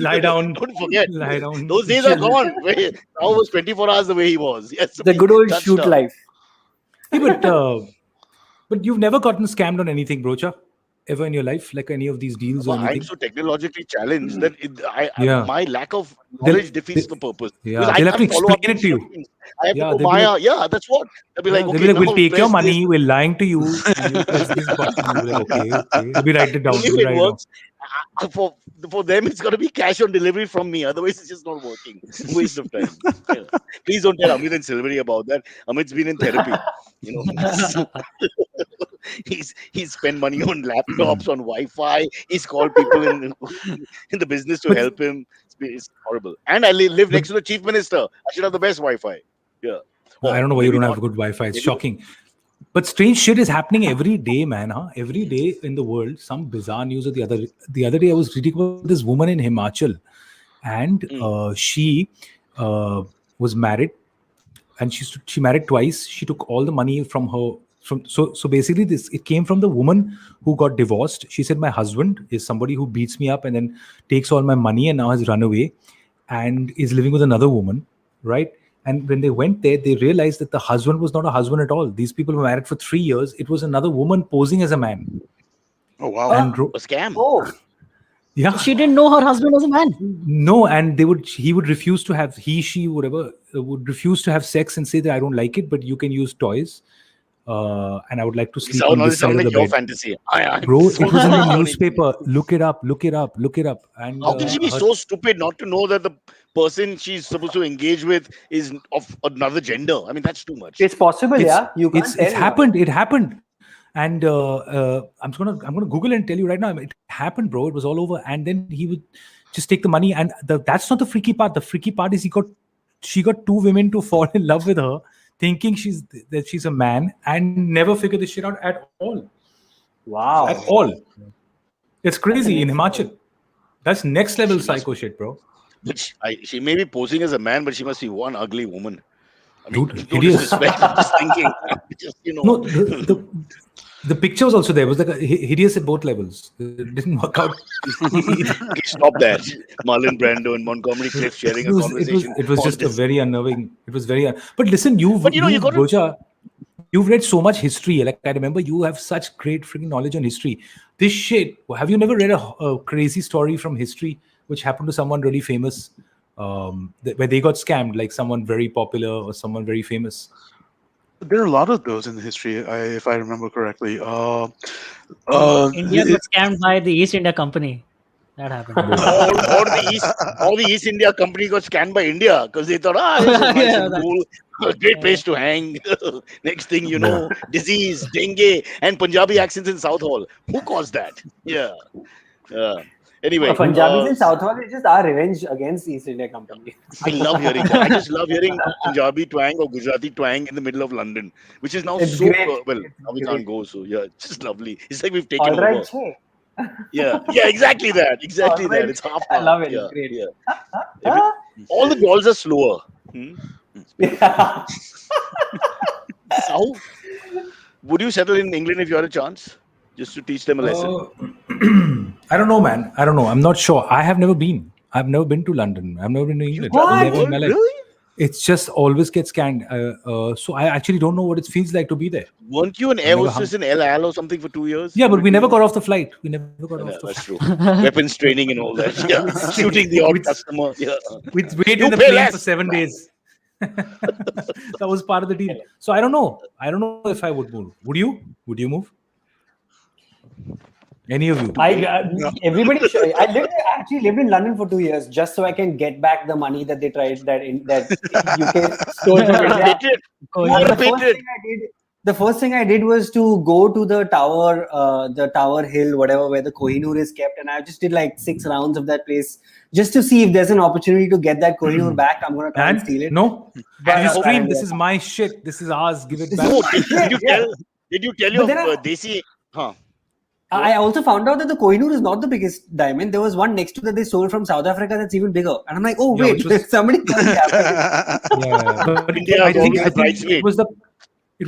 Lie down. Don't forget. Lie down. Those days are gone. Now was 24 hours the way he was. Yes. The good old touched shoot up. life. Hey, but you've never gotten scammed on anything, Brocha? Ever in your life? Like any of these deals or Well, I'm anything? so technologically challenged that Yeah. my lack of knowledge defeats the purpose. Yeah, Because I they'll have to can't follow up explain it to you. instructions. I have Yeah, to they'll go be via. like- Yeah, that's what. They'll be like, They'll okay, be like, now we'll take your press money, this. we're lying to you, and you press this button. You'll be like, okay. Maybe write it down. Only Maybe way write it it down. works. for them, it's got to be cash on delivery from me. Otherwise, it's just not working. Waste of time. Yeah. Please don't tell Amit and Silverie about that. Amit's been in therapy. He's spent money on laptops, on Wi-Fi. He's called people in the business to help him. It's horrible. And I live next to the chief minister. I should have the best Wi-Fi. Yeah. I don't know why you don't have good Wi-Fi. It's shocking. But strange shit is happening every day, man. Every day in the world, some bizarre news or the other. The other day, I was reading about this woman in Himachal, and she was married, and she married twice. She took all the money from her. So basically, it came from the woman who got divorced. She said, "My husband is somebody who beats me up and then takes all my money and now has run away, and is living with another woman, right?" And when they went there, they realized that the husband was not a husband at all. These people were married for 3 years. It was another woman posing as a man. Oh, wow. And a scam. Oh. Yeah. She didn't know her husband was a man. No, and he would refuse to have, she, whatever, would refuse to have sex and say that I don't like it, but you can use toys. And I would like to sleep on this side of the your bed. fantasy. Bro, it was in the newspaper. Look it up. And how can she be so stupid not to know that the person she's supposed to engage with is of another gender? I mean, that's too much. It's possible, yeah. You can't tell. It happened. It happened. And I'm gonna Google and tell you right now. It happened, bro. It was all over. And then he would just take the money. And that's not the freaky part. The freaky part is she got 2 women to fall in love with her, thinking she's a man, and never figure this shit out at all. Wow. At all. It's crazy in Himachal. That's next level psycho shit, bro. Which she may be posing as a man, but she must be one ugly woman. I mean, Dude, no disrespect. I'm just thinking. No, the picture was also there. It was like hideous at both levels. It didn't work out. Okay, stop that. Marlon Brando and Montgomery Clift sharing a conversation. It was just a very unnerving. It was very. But listen, Goja, you've read so much history. Like I remember, you have such great freaking knowledge on history. This shit. Have you never read a crazy story from history which happened to someone really famous, where they got scammed, like someone very popular or someone very famous? There are a lot of those in the history, if I remember correctly. India got scammed by the East India Company. That happened. or the East India Company got scanned by India because they thought, this is nice and cool, a great place to hang. Next thing you know, disease, dengue, and Punjabi accents in South Hall. Who caused that? Yeah. Anyway, Punjabis in South Hall is just our revenge against East India Company. I love hearing that. I just love hearing Punjabi twang or Gujarati twang in the middle of London, which is now it's so great. Now we can't go. So yeah, it's just lovely. It's like we've taken All right, over. Yeah, exactly that. Exactly right. that. It's half. I love it. Yeah, It's great. Yeah. All the girls are slower. Yeah. So, would you settle in England if you had a chance? Just to teach them a lesson? I don't know, man. I don't know. I'm not sure. I have never been. I've never been to London. I've never been to England. Never in my life. Really? It's just always gets scanned. So I actually don't know what it feels like to be there. Weren't you an air hostess in El Al or something for 2 years? Yeah, but we never got off the flight. That's true. Weapons training and all that. Yeah. Shooting the odd customer. Yeah. We waited in the plane for 7 days. That was part of the deal. So I don't know. I don't know if I would move. Would you? Would you move? Any of you? Everybody. I actually lived in London for 2 years just so I can get back the money that they tried that UK stole from India. The first thing I did was to go to the Tower Hill, whatever, where the Kohinoor is kept, and I just did like 6 rounds of that place just to see if there's an opportunity to get that Kohinoor back. I'm gonna try and steal it. No, Livestream. This is my shit. This is ours. Give it back. No, did you tell your Desi? Huh? I also found out that the Kohinoor is not the biggest diamond. There was one next to that they stole from South Africa that's even bigger. And I'm like, oh wait, somebody. I think it was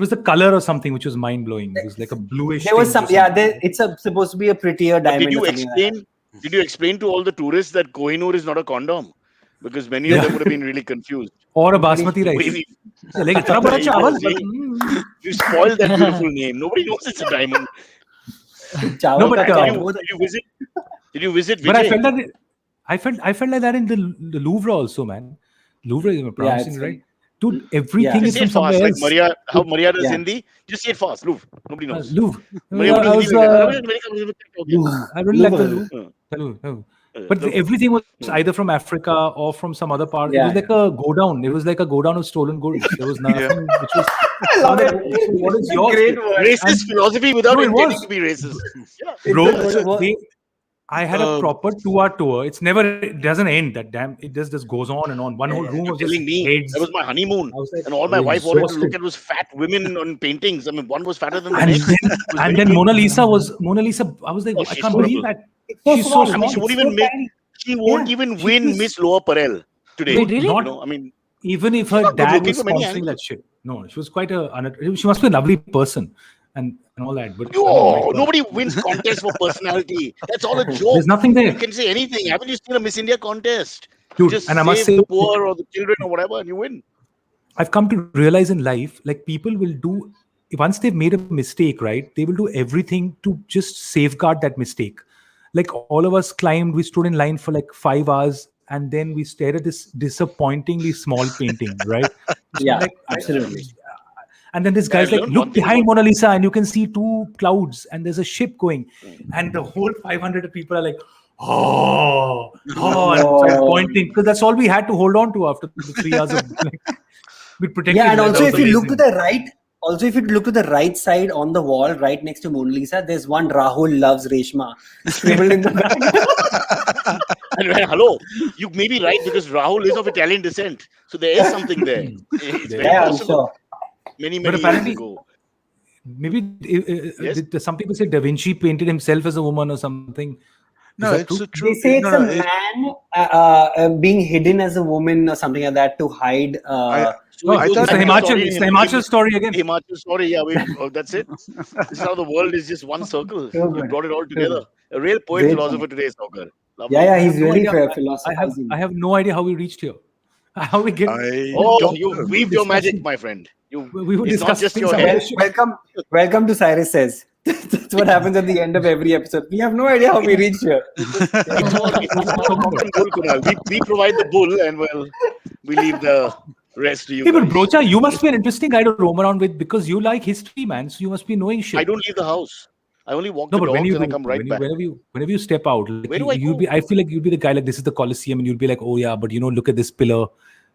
the color or something which was mind blowing. It was like a bluish. There was some, it's supposed to be a prettier diamond. Did you explain to all the tourists that Kohinoor is not a condom? Because many of them would have been really confused. Or a basmati rice. You spoiled that beautiful name. Nobody knows it's a diamond. No, but did you visit Vijay? But I felt like that in the Louvre also, man. Louvre is pronouncing right. Dude, everything is from somewhere else. Like how Maria does Hindi. Just say it fast. Louvre. Nobody knows. Louvre. Maria I really like the Louvre. But everything was either from Africa or from some other part. It was like a go down. It was like a go down of stolen goods. There was nothing which was. I love it. What is yours? Great word. Racist philosophy without No, it intending was. to be racist. Bro, I had a proper 2-hour tour. It doesn't end. That damn, it just goes on and on. One whole room was just Telling me heads. that was my honeymoon, Like, and all my wife wanted to exhausted. look at was fat women on paintings. I mean, one was fatter than the And next. then Mona Lisa. I was like, I she's can't believe horrible. that. She's so I mean, small. she won't even win Miss Lower Parel today. Wait, really? I mean, Even if her not good dad looking was from any sponsoring angle. that shit. No, she was quite she must be a lovely person and all that. But nobody wins contest for personality. That's all a joke. There's nothing there. You can say anything. Haven't you seen a Miss India contest? Dude, you just and I must save say, the poor or the children or whatever, and you win. I've come to realize in life, like people will do, once they've made a mistake, right? They will do everything to just safeguard that mistake. Like all of us climbed, we stood in line for like 5 hours, and then we stared at this disappointingly small painting, right? Yeah, Like, absolutely. And then this guy's like, look behind Mona Lisa, and you can see 2 clouds, and there's a ship going, and the whole 500 people are like, oh, and start pointing, because that's all we had to hold on to after the 3 hours of like, we protected. Yeah, and that. also That was if you look amazing. to the right, if you look to the right side on the wall, right next to Mona Lisa, there's one Rahul loves Reshma scribbled in the back. And hello, you may be right because Rahul is of Italian descent, so there is something there. It's very Yeah, I'm possible. sure. Many But years apparently, ago. maybe Yes? some people say Da Vinci painted himself as a woman or something. No, that it's true? a true. They say it's no, a no, man being hidden as a woman or something like that to hide. I No, I it's thought the that- Himachal. It's the Himachal story again. Himachal story, yeah. That's it. This is how the world is just one circle. So You good. brought it all together. A real poet Great philosopher point. today, Sahukar. Lovely. Yeah, he's No really idea. philosophizing. I have no idea how we reached here. How we get? Oh, don't you know. weaved your magic, my friend. We were It's not just discussing your some head. other shit. Welcome to Cyrus Says. That's what happens at the end of every episode. We have no idea how we reached here. It's all cock and bull, Kunal. We provide the bull, and well, we leave the rest to you. Hey, but guys. Brocha, you must be an interesting guy to roam around with because you like history, man. So you must be knowing shit. I don't leave the house. I only walk No, the but when dogs you and I do, come right back. whenever you step out, like Where do I you'll go? be. I feel like you'll be the guy like this is the Colosseum, and you'll be like, oh yeah, but look at this pillar.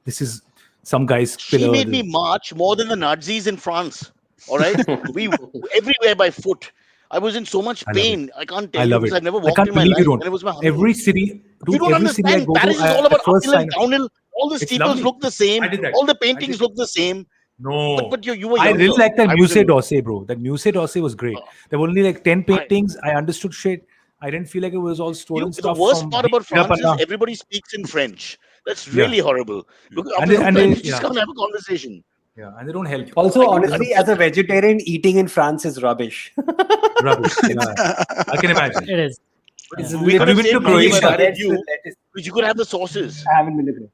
This is some guy's She pillar. made me march more than the Nazis in France. All right, we everywhere by foot. I was in so much I love pain. I can't tell I you love because it. I've never I walked can't in my believe life, you don't. and it was my honeymoon. Every city, dude, You don't every city I understand. go Paris to, is all about first uphill and sign. downhill. All the It's steeples lovely. look the same. I did that. All the I paintings did look the same. No, But you were I younger. really like that I was Musée in- d'Orsay, bro. That Musée d'Orsay was great. There were only like 10 paintings. I understood shit. I didn't feel like it was all stolen The stuff. worst from part about France is Hirapata. everybody speaks in French. That's Yeah. really horrible. Because And after some they- time, and you just they- can't have a conversation. Yeah, and they don't help. Also, honestly, as a vegetarian, eating in France is rubbish. Rubbish. Yeah. I can imagine. It is. It's We could have living to saved money by Croatia. that you, because you could have the sauces, I haven't been agree.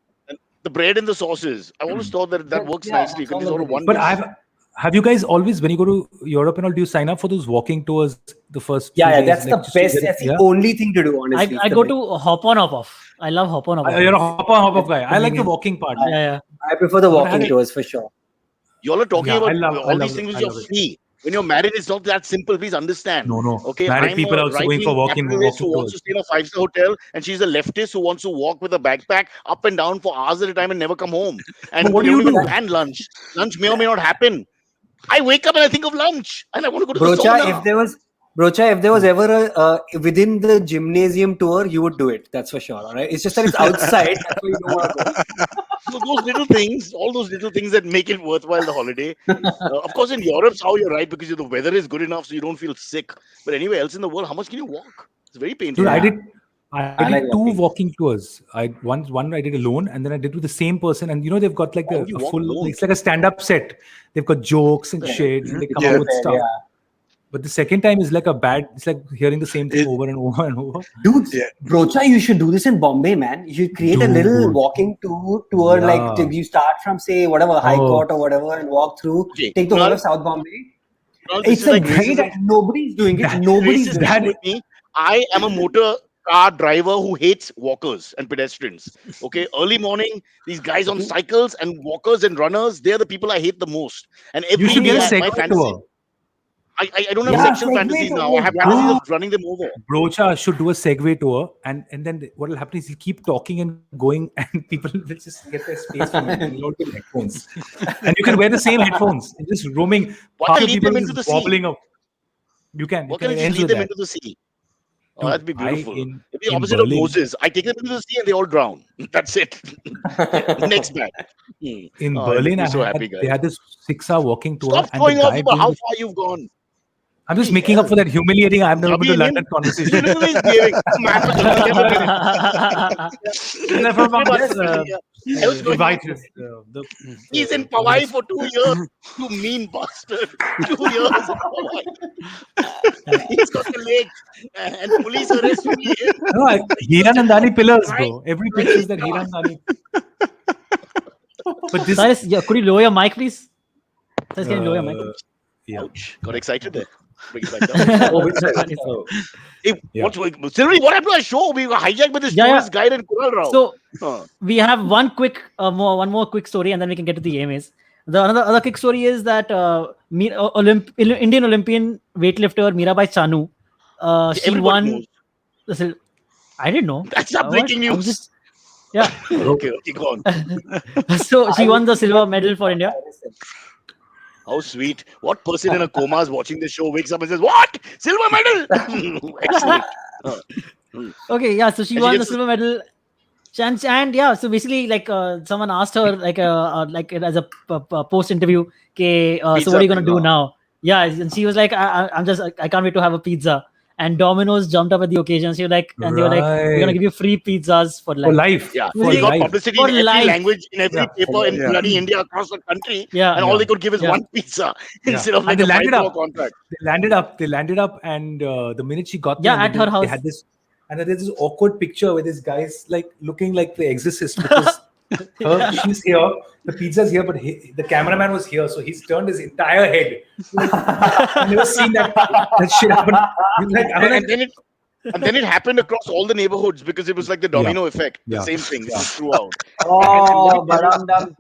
the bread and the sauces. I always thought that works nicely. You can all just order of it. one But dish. have you guys always, when you go to Europe and all, do you sign up for those walking tours the first few Yeah, days, that's like, the just to best. get- That's the yeah? only thing to do, honestly. I go to hop on, hop off. I love hop on, hop off. You're a hop off guy. I like the walking part. Yeah. I prefer the walking had- tours for sure. Y'all are talking Yeah, I about love- all I these love things it. which I you're love it. free. When you're married, it's not that simple. Please understand. No. Okay, Married I'm people a are also going for right-wing walking capitalist who tours. wants to stay in a 5-star hotel, and she's a leftist who wants to walk with a backpack up and down for hours at a time and never come home. And But what they do don't you even do? plan lunch. Lunch may or may not happen. I wake up and I think of lunch, and I want to go to the Brocha, sauna. if there was ever a within the gymnasium tour, you would do it. That's for sure. All right. It's just that it's outside. That's why you don't want to go. So those little things, all those little things that make it worthwhile the holiday. Of course, in Europe, how you're right because the weather is good enough so you don't feel sick. But anywhere else in the world, how much can you walk? It's very painful. Dude, I did like two walking. walking tours. One I did alone, and then I did with the same person. And they've got like Oh, you a walk full, alone? it's like a stand-up set. They've got jokes and shit, and they come Yeah. out with stuff. Yeah. But the second time is like it's like hearing the same thing over and over and over. Dude, Yeah. Brocha, you should do this in Bombay, man. You should create a little Dude. walking tour Yeah. like you start from say whatever High Oh. Court or whatever and walk through. Okay, Take the whole Kunal, of South Bombay. Kunal, this It's is a like great. racism. Nobody's doing it. Nobody's Racism doing it. with me. I am a motor car driver who hates walkers and pedestrians. Okay, early morning, these guys on cycles and walkers and runners, they're the people I hate the most. And every You should day, get a my Segway fantasy. tour. I don't have sexual fantasies now. I have fantasies of running them over. Brocha should do a Segway tour, and then what will happen is he'll keep talking and going, and people will just get their space from him. He'll not get headphones, and you can wear the same headphones and just roaming. What can Half lead people them into just the sea? wobbling up. You can. What can end lead with them that. into the sea? Oh, Dude, that'd be beautiful. in It'd be the opposite of Berlin- Moses. I take them into the sea and they all drown. That's it. Next man. In Oh, Berlin, I'm so happy, guys. they had this 6-hour walking tour. Stop and showing the off guy about how doing far you've gone. I'm just making up for that humiliating I've never been to Abhi, London conversation. Look at this behaving. Man, was Never mind. He's in Powai for 2 years. You mean bastard. 2 years in Powai. He's got the leg. And police arrest him. No, Hiranandani pillars, bro. Every picture is that Hiranandani. But this, Cyrus, could you lower your mic, please? Cyrus, can you lower your mic? yeah. Ouch. Got excited there. Bring it back down. Hey, Silverie, what happened to our show? We were hijacked by this tourist guide and Kunal Rao. So we have one more quick story, and then we can get to the AMAs. The other quick story is that Indian Olympian weightlifter Mirabai Chanu, she won. I didn't know. That's not breaking news. Okay, go on. So she won the silver medal for India. How sweet. What person in a coma is watching the show, wakes up and says, "What? Silver medal!" Excellent. Okay, yeah. So she won the silver medal. And yeah, so basically, like someone asked her, like as a post interview, okay, so what are you gonna do now? Yeah, and she was like, I can't wait to have a pizza. And Domino's jumped up at the occasion. She was like, and they were like, we're gonna give you free pizzas for life. For life. Yeah, For they got life. publicity For in every life. language, in every paper in bloody India across the country. Yeah. And all they could give is one pizza instead of like a 5-year contract. They landed up, and the minute she got there, at her house. they had this, and then there's this awkward picture where this guy's like looking like the Exorcist because she's here, the pizza's here, but the cameraman was here, so he's turned his entire head. Like, I've never seen that shit happen. And then it happened across all the neighborhoods because it was like the domino effect. The same thing throughout. Oh, Baramdam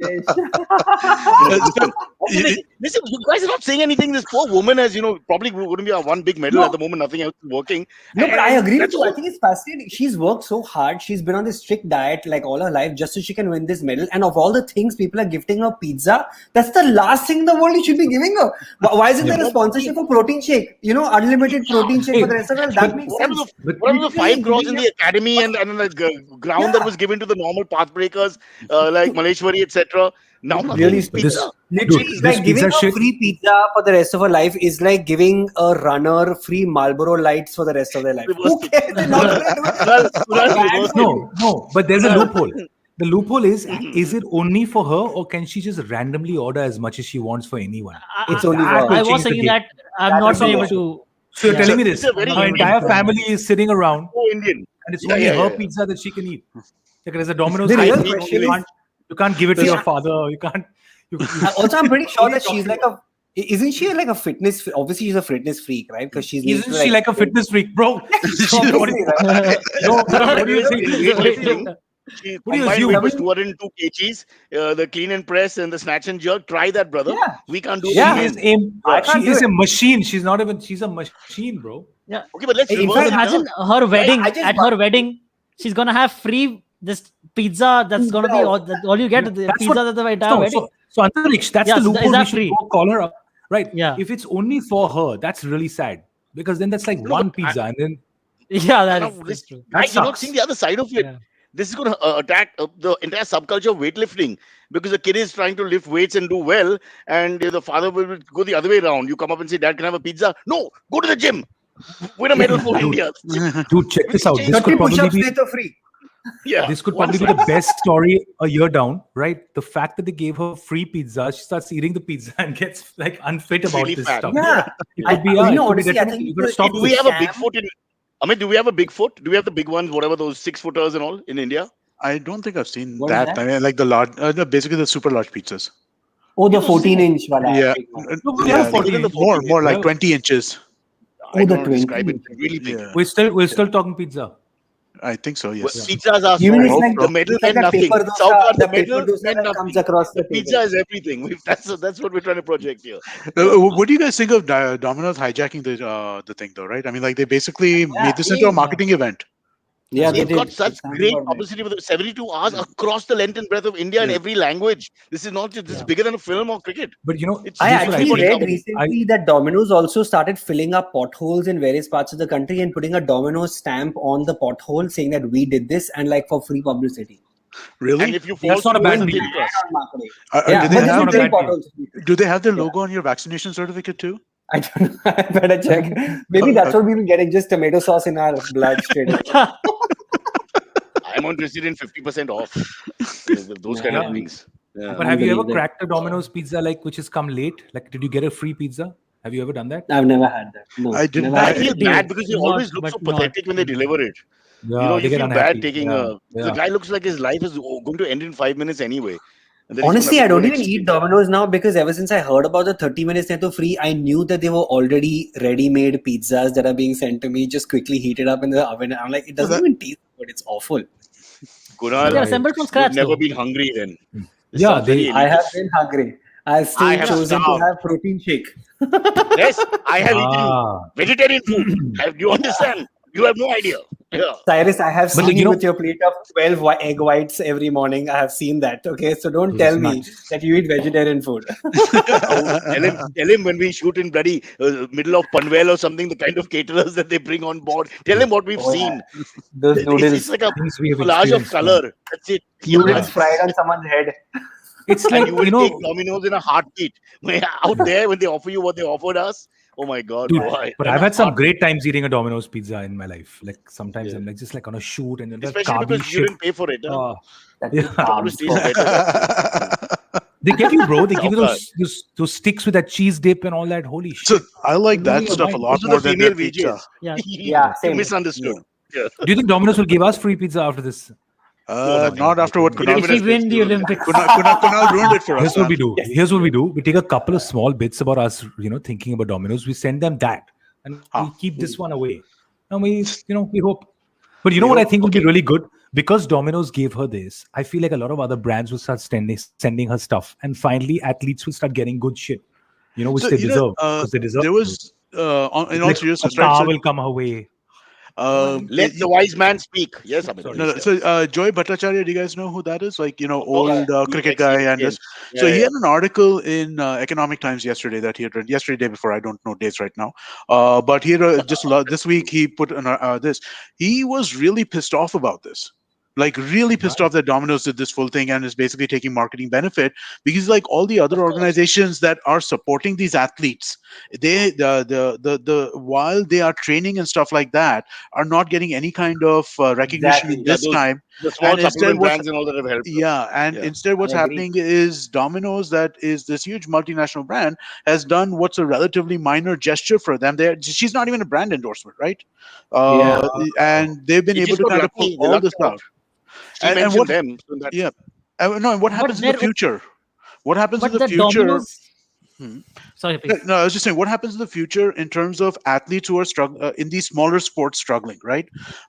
Listen, you guys are not saying anything. This poor woman has, probably wouldn't be one big medal at the moment. Nothing else is working. No, but I agree with you. I think it's fascinating. She's worked so hard. She's been on this strict diet like all her life just so she can win this medal. And of all the things people are gifting her pizza, that's the last thing in the world you should be giving her. Why isn't there a sponsorship for protein shake? Unlimited protein shake for the rest of her. That makes sense. What are the 5 crores in the academy and the ground that was given to the normal pathbreakers like Maleshwari, etc.? Now really pizza. Literally, Dude, like giving pizza a free pizza for the rest of her life is like giving a runner free Marlboro lights for the rest of their life. Who cares? They're not gonna do it. No, but there's a loophole. The loophole is it only for her, or can she just randomly order as much as she wants for anyone? It's only for her. I was saying that I'm not been able to. So you're telling me this? It's a very Her entire family is sitting around, Indian. and it's only her pizza that she can eat. Like there's a Domino's. The real pizza, question you can't give it to your father. You can't. Also, I'm pretty sure that she's like isn't she like a fitness? Obviously, she's a fitness freak, right? Because Isn't she like a fitness freak, bro? Obviously, right? What do you think? She combined weight was 202 kgs. The clean and press and the snatch and jerk. Try that, brother. Yeah. We can't do I can't She do is it. a machine. She's not even. She's a machine, bro. Yeah. Okay, but let's In reverse fact, it. Imagine her wedding. I just At her wedding, she's gonna have free this pizza. That's gonna be all you get. The pizza at the entire wedding. So Antariksh, that's Yeah, the so loophole. is that We should free? go call her up, right? Yeah. If it's only for her, that's really sad because then that's like one pizza, and then Yeah, that's true. You're not sucks. seeing the other side of it. Yeah. This is going to attack the entire subculture of weightlifting because the kid is trying to lift weights and do well, and the father will go the other way around. You come up and say, "Dad, can I have a pizza?" No, go to the gym. Win a medal for India. dude, check this out. This 30 could probably push-ups be later free. Yeah, this could probably be the best story a year down, right? The fact that they gave her free pizza, she starts eating the pizza and gets like unfit about really this fat. stuff. Yeah. It could be. I it could be honestly, I detrimental. think You gotta stop Do we this. have a Bigfoot in? Amit, do we have a Bigfoot? Do we have the big ones, whatever those 6-footers and all in India? I don't think I've seen What is that. that? I mean, like the large, basically the super large pizzas. Oh, the 14-inch wala. Yeah, we yeah, have 14 more like Yeah. 20 inches. I the don't know how to describe 20. it. Really big. Yeah. We're still talking pizza. I think so, yes. Pizzas are Even it's small. like The medal it's like meant the nothing. paper dosa, Sahukar, the the medal paper dosa meant that nothing. comes across The the pizza table. is everything. That's what we're trying to project here. What do you guys think of Domino's hijacking the thing, though? Right? I mean, like they basically made this into a marketing event. Yeah, they They've got did. such It sounds great about right. publicity with 72 hours across the length and breadth of India in Yeah. every language. This is not just this is bigger than a film or cricket. But It's I here's what actually everybody read covered. recently that Domino's also started filling up potholes in various parts of the country and putting a Domino's stamp on the pothole saying that we did this and like for free publicity. Really? And if you fall That's not a through, bad it's a deal. thin crust. On marketing. Do they but have then the- fill potholes. Do they have their logo on your vaccination certificate too? I don't know. I better check. Maybe that's what we've been getting, just tomato sauce in our blood straight away. I'm interested in 50% off. Those kind of things. Yeah. But have you ever Unbelievable. cracked a Domino's pizza like which has come late? Like, did you get a free pizza? Have you ever done that? I've never had that. No, I didn't. never I had feel that. bad because they Not- always look but so not- pathetic when they deliver it. Yeah, You they get feel unhappy. bad taking Yeah, the guy looks like his life is going to end in 5 minutes anyway. And then he's gonna Honestly, have I to do don't an even extra- eat Domino's now because ever since I heard about the 30 minutes netto free, I knew that they were already ready-made pizzas that are being sent to me, just quickly heated up in the oven. I'm like, it doesn't even taste good. It's awful. Kunal, They're assembled from scratch. you've never though. been hungry then. This Yeah, sounds very I have elitist. been hungry. I've still I have chosen to starved. have protein shake. Yes, I have eaten Ah. vegetarian food. Do you understand? You have no idea. Yeah. Cyrus, I have But seen you you know- with your plate of 12 egg whites every morning. I have seen that. Okay, so don't Yes, tell me nice. that you eat vegetarian food. Tell him when we shoot in bloody middle of Panvel or something, the kind of caterers that they bring on board. Tell him what we've Oh, yeah. seen. Those It's noodles, like a Things we have collage of experienced, color. That's it. noodles fried on someone's head. It's And like, you will you know, take Domino's in a heartbeat. Out there, when they offer you what they offered us, oh my God, dude, boy. but In I've a had some heartbeat. great times eating a Domino's pizza in my life. Like sometimes I'm like just like on a shoot and then that Especially carby because you shit. didn't pay for it. Huh? That's Yeah. the It always carbs. tastes better that way. They get you, bro. They give you Sahukar. those sticks with that cheese dip and all that. Holy So shit! I like You're that losing your stuff a mind. lot Those are more the than their female pizza. VJs. Yeah. Yeah, You same. misunderstood. Yeah. Do you think Domino's will give us free pizza after this? Not after what You didn't Kunal If we said. win the Olympics. Kunal ruined it for us. Here's what we man. do. Here's what we do. We take a couple of small bits about us, thinking about Domino's. We send them that, and we keep this one away. And we hope. But you know what I think would be really good? Because Domino's gave her this, I feel like a lot of other brands will start sending her stuff, and finally athletes will start getting good shit, which So, they deserve. Because they deserve. There was, in all like seriousness, a right? car So, will come her way. Let the wise man speak. Yes, Amit. Sorry. No, no. So Joy Bhattacharya, do you guys know who that is? Like, old cricket guy and this. Yeah, So he yeah. had an article in Economic Times yesterday that he had read yesterday, day before. I don't know dates right now. But he had this week he put this. He was really pissed off about this. Like really pissed off that Domino's did this full thing and is basically taking marketing benefit because like all the other organizations that are supporting these athletes, they the while they are training and stuff like that are not getting any kind of recognition Exactly. this time. The small And instead supplement what's- brands and all that have helped. Yeah, and Yeah. instead what's I agree. happening is Domino's, that is this huge multinational brand, has done what's a relatively minor gesture for them. She's not even a brand endorsement, right? And they've been He able just to got kind of lucky. pull They all this lucked out. out. She And mentioned what- them. So that, Yeah. No, and what happens in the they're- future? What happens in But the the future? Domino's. Sorry, please. No, I was just saying, what happens in the future in terms of athletes who are in these smaller sports struggling, right?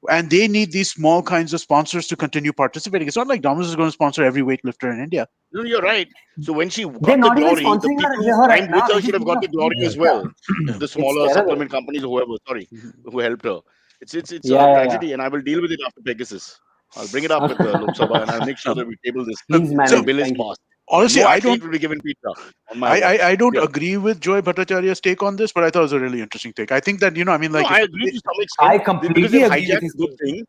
And they need these small kinds of sponsors to continue participating. It's not like Domino's is going to sponsor every weightlifter in India. No, you're right. So when she got They're the not even glory, the sponsoring people her who right climbed now. with They her just should have give got her the glory free as well. The smaller terrible. supplement companies or whoever, who helped her. It's a Yeah, yeah, tragedy, and I will deal with it after Pegasus. I'll bring it up at the Lok Sabha, and I'll make sure that we table this. Please The manage. bill is Thank you. passed. Honestly, No I athlete don't. will be given pizza on my watch. I don't Yeah. agree with Joy Bhattacharya's take on this, but I thought it was a really interesting take. I think that I mean, like, No, I agree to some extent. I completely because they've agree with hijacked his a good take. thing.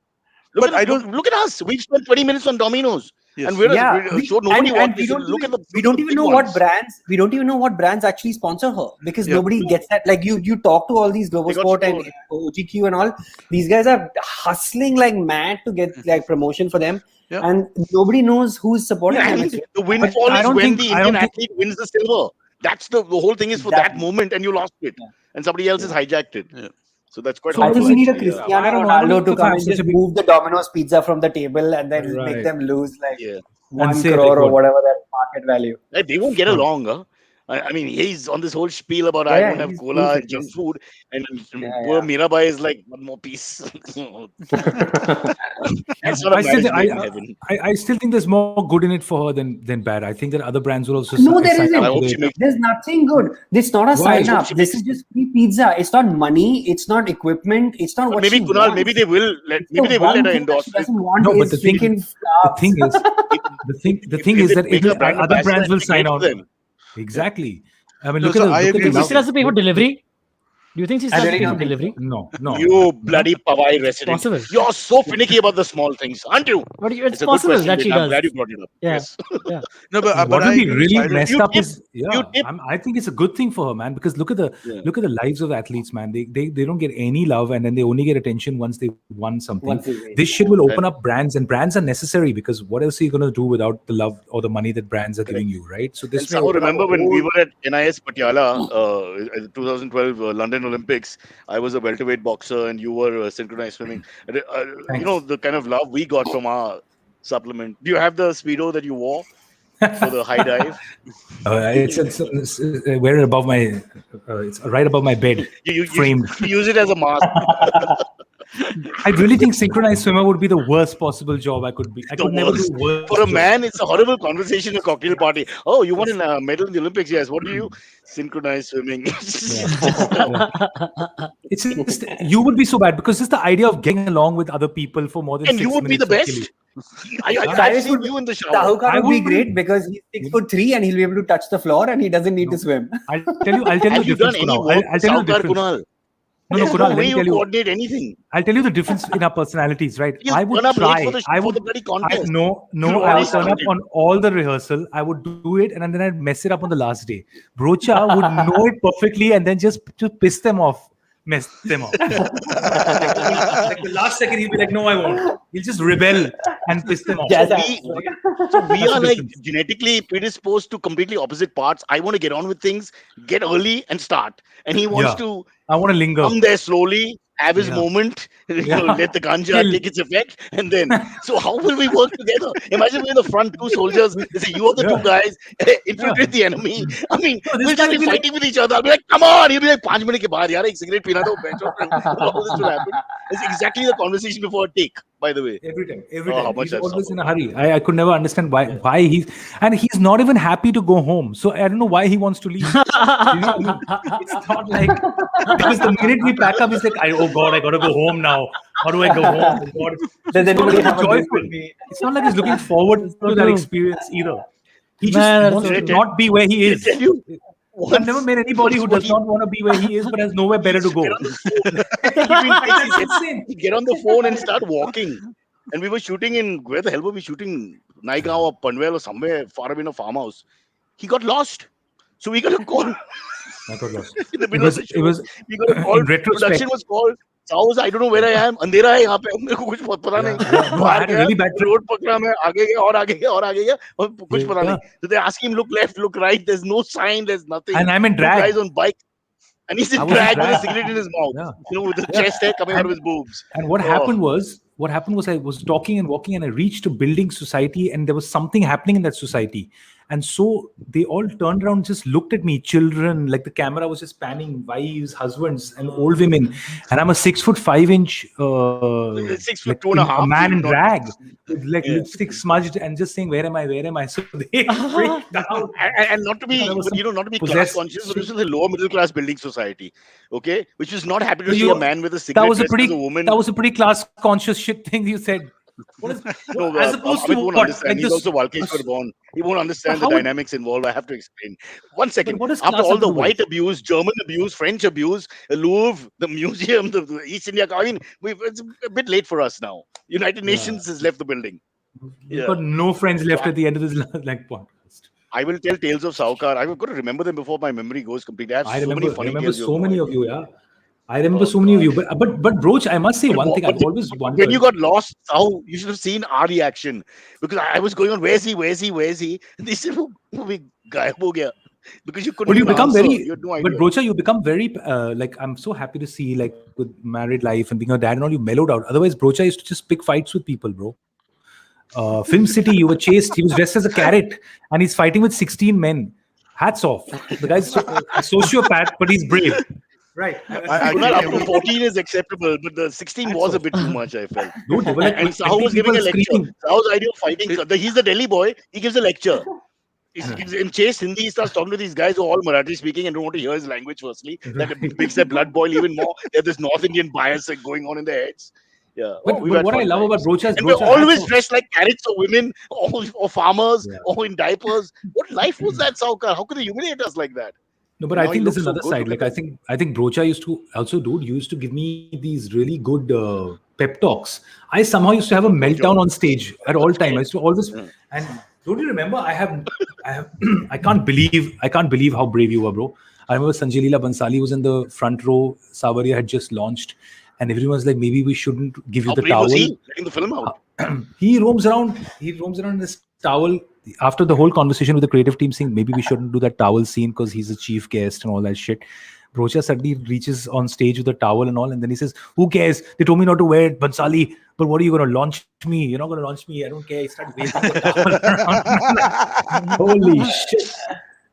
But I don't- Look at us. We've spent 20 minutes on Domino's, Yes. and we're Yeah, a show nobody and watches. we don't Look even, at the we don't even big know ones. what brands we don't even know what brands actually sponsor her because Yeah. nobody gets that. Like you talk to all these Global They got Sport and screwed. OGQ and all. These guys are hustling like mad to get like promotion for them, Yeah. and nobody knows who's supporting Yeah, them. and the windfall I is don't when think- the I Indian don't think- athlete wins the silver. That's the whole thing is for that Exactly. moment, and you lost it, Yeah. and somebody else has hijacked it. Yeah. So that's quite. So I think harmful, we need a actually, yeah. Cristiano I don't know. I don't Ronaldo know to if come I'm and such just a big- move the Domino's pizza from the table and then Right. make them lose like Yeah. 1 say, crore like, or what? whatever their market value. Like, they won't get along. Huh? I mean, he's on this whole spiel about I don't have cola and junk food, and poor Mirabai is like, one more piece. That's not a marriage made in heaven. I still think there's more good in it for her than bad. I think that other brands will also. No, there isn't. There's nothing good. It's not a sign up. This is just free pizza. It's not money. It's not equipment. It's not what maybe she Kunal. wants. Maybe they will let her endorse. No, but the thing is, that if other brands will sign on. Exactly. I mean, look at the. Do you think she still has to pay for delivery? Do you think she still has to pay for delivery? No. You bloody Powai resident. Possible. You're so finicky about the small things, aren't you? But it's possible that she does. I'm glad you brought it up. Yeah. Yes. Yeah. No, but what would be really messed up is I think it's a good thing for her, man. Because look at the lives of athletes, man. They don't get any love, and then they only get attention once they won something. This shit will open up brands, and brands are necessary because what else are you going to do without the love or the money that brands are giving you, right? So this. I remember when we were at NIS Patiala, 2012 London Olympics. I was a welterweight boxer, and you were synchronized swimming. The kind of love we got from our supplement. Do you have the Speedo that you wore for the high dive? It's wear it above my. It's right above my bed. Framed. You use it as a mask. I really think synchronized swimmer would be the worst possible job I could be. I could never do worse. For a man, it's a horrible conversation at a cocktail party. Oh, you won a medal in the Olympics? Yes. What do you? Synchronized swimming. It's just, you would be so bad because just the idea of getting along with other people for more than 6 minutes. And you would be the best. I've seen you in the shower. Sahukar would be great because he's 6'3" and he'll be able to touch the floor and he doesn't need to swim. I'll tell you the difference. I'll tell you the difference. No, Kunal, let me tell you. Coordinate anything. I'll tell you the difference in our personalities, right? I would try. I would turn up on all the rehearsal. I would do it, and then I'd mess it up on the last day. Brocha would know it perfectly, and then just to piss them off, mess them off. like the last second, he'll be like, "No, I won't." He'll just rebel and piss them off. So we are like genetically predisposed to completely opposite parts. I want to get on with things, get early, and start, and he wants to. I want to linger. Come there slowly, have his moment, let the ganja take its effect, and then. So how will we work together? Imagine we're the front two soldiers. They say, you are the two guys, infiltrate the enemy. I mean, we'll just be fighting with each other. I'll be like, come on. He'll be like, 5 minutes ke baad, yaar, ek cigarette pina do, all this will happen. It's exactly the conversation before a take, by the way. Every time. He's always in a hurry. I could never understand why he's not even happy to go home. So I don't know why he wants to leave. It's not like because the minute we pack up, he's like, oh God, I gotta go home now. How do I go home? God. Does anybody have joyful. It's not like he's looking forward to that experience either. He just wants to not be where he is. I've never met anybody who does not want to be where he is but has nowhere better to go. Get on the phone and start walking. And we were shooting in, where the hell were we shooting? Naigaon or Panvel or somewhere far away in a farmhouse. He got lost. So we got a call. I got lost. In the middle of the show. We got a call. In retrospect. Production was called. Saus, I don't know where I am. Andhera hai yahan pe. मेरे को कुछ पता नहीं. I had a really bad trip. Road पकड़ा मैं आगे गया और आगे गया और आगे गया और कुछ पता नहीं. So they ask him, look left, look right. There's no sign. There's nothing. And I'm in drag. Guys on bike. And he's in drag with a cigarette in his mouth. With the chest hair coming out of his boobs. And what happened was I was talking and walking and I reached a building society and there was something happening in that society. And so they all turned around, just looked at me, children, like the camera was just panning, wives, husbands, and old women. And I'm a 6'5" 6 foot 2.5 man in drag, with like lipstick smudged and just saying, where am I? So they freaked out. And not to be, not to be class conscious, but this is a lower middle class building society, okay? Which is not happy to see a man with a cigarette as a woman. That was a pretty class conscious shit thing you said. As opposed to won't understand. He's also Valkeshwar born. He won't understand the dynamics involved. I have to explain. 1 second. After all the white abuse, German abuse, French abuse, the Louvre, the museum, the East India. I mean, it's a bit late for us now. United Nations has left the building. We've got no friends left at the end of this podcast. I will tell tales of Sahukar. I've got to remember them before my memory goes completely. I remember so many of you, yeah. I remember so many of you, but Broach, I must say one thing. I've always wondered. When you got lost, how you should have seen our reaction, because I was going on, where's he? And they said, we gayab ho gaya. Because you couldn't. But you become very. No idea. But Brocha, you become very like. I'm so happy to see, like, with married life and being a dad and all, you mellowed out. Otherwise, Brocha used to just pick fights with people, bro. Film City, you were chased. He was dressed as a carrot, and he's fighting with 16 men. Hats off. The guy's a sociopath, but he's brave. Right. Kunal, up to 14 is acceptable, but the 16 was a bit too much, I felt. Dude, they were like, And Sahu was giving a lecture. screaming. Sahu's idea of fighting, he's the Delhi boy, he gives a lecture. In Chase Hindi, he starts talking to these guys who are all Marathi speaking and don't want to hear his language, firstly. That makes their blood boil even more. They have this North Indian bias going on in their heads. Yeah. But what I love about Brocha is and we're always dressed like carrots or women or farmers or in diapers. What life was that, Sahukar? How could they humiliate us like that? No, but I think there's another side. Like I think Brocha used to give me these really good pep talks. I somehow used to have a meltdown on stage at all time. I used to always and don't you remember? I can't believe how brave you were, bro. I remember Sanjay Leela Bansali was in the front row. Savaria had just launched, and everyone was like, maybe we shouldn't give you the towel. Was he letting the film out? He roams around in this towel after the whole conversation with the creative team saying maybe we shouldn't do that towel scene because he's a chief guest and all that shit. Brocha suddenly reaches on stage with a towel and all, and then he says, who cares? They told me not to wear it, Bansali, but what are you going to launch me? You're not going to launch me. I don't care. He started waving the towel around. Holy shit.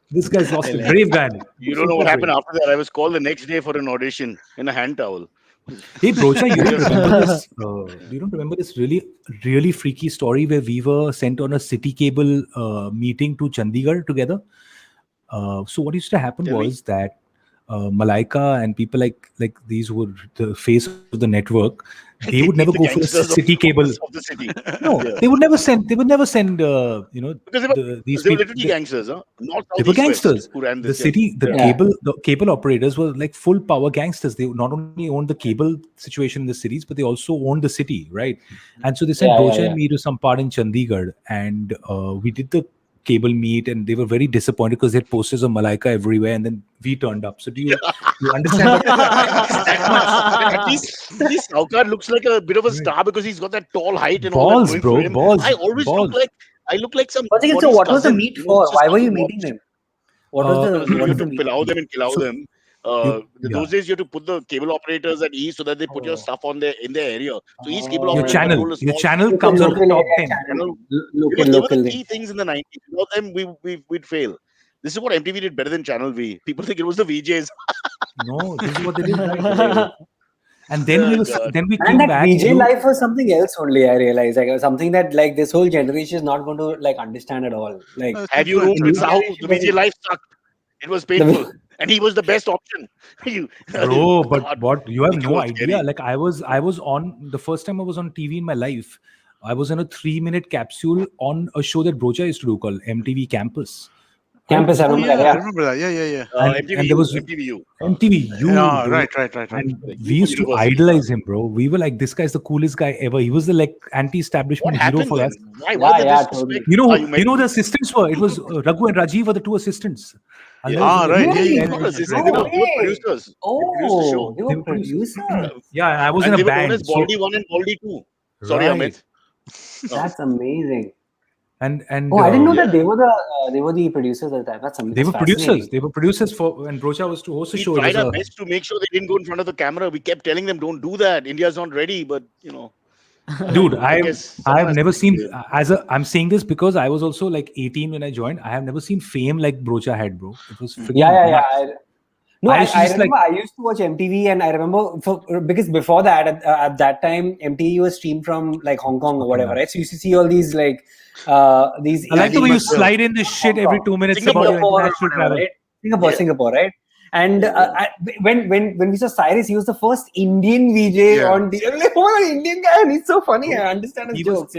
This guy's lost a brave guy. You don't know what happened after that. I was called the next day for an audition in a hand towel. Hey, Brocha, you don't remember this? You don't remember this really freaky story where we were sent on a city cable meeting to Chandigarh together? So what used to happen was that Malaika and people like these who were the face of the network, they would never go for a city cable. Of the city. No, they would never send. They would never send. Because they were literally gangsters, huh? Not they were gangsters. Who ran this the cable operators were like full power gangsters. They not only owned the cable situation in the cities, but they also owned the city, right? And so they sent Brocha and me to some part in Chandigarh, and we did the cable meet, and they were very disappointed because they had posters of Malaika everywhere, and then we turned up. So do you understand? At least Sahukar looks like a bit of a star because he's got that tall height and balls, all that. Bro, balls. I always look like some. So what was the meet for? Why were you meeting them? What was the meet? Pilau them and kilao them. Those days you have to put the cable operators at ease so that they put your stuff in their area. So each cable operator your channel comes on the top 10. They were the key things in the 90s. Without them, we'd fail. This is what MTV did better than Channel V. People think it was the VJs. No, this is what they did. Right. And then we came back. VJ life was something else only. I realized something that like this whole generation is not going to like understand at all. Like, have you known how the VJ life sucked? It was painful. And he was the best option. Bro, but what you have no idea. Scary. Like I was on the first time I was on TV in my life. I was in a 3-minute capsule on a show that Brocha used to do called MTV Campus. I remember I remember that. Yeah. And there was MTVU. Yeah, right. And we used to idolize him, bro. We were like, this guy's the coolest guy ever. He was the like anti-establishment hero for us. Totally. You know the assistants were. It was Raghu and Rajiv were the two assistants. Right. Really? They were producers. Oh, they were producers. Yeah, I was in a band. They were Baldy 1 and Baldy 2. Sorry, Amit. That's amazing. And I didn't know that they were the producers at that. That's amazing. They were producers. They were producers for when Brocha was to host the show. We tried our best to make sure they didn't go in front of the camera. We kept telling them, "Don't do that. India's not ready." But dude, I've never seen I'm saying this because I was also like 18 when I joined. I have never seen fame like Brocha had, bro. It was freaking I remember I used to watch MTV, and I remember because before that, at that time, MTV was streamed from like Hong Kong or whatever, right? So you used to see all these like these. I like the way you slide in this shit every 2 minutes about your international travel. Right? Singapore, right? And when we saw Cyrus, he was the first Indian VJ on the. Like, oh, an Indian guy, and he's so funny. I understand his jokes,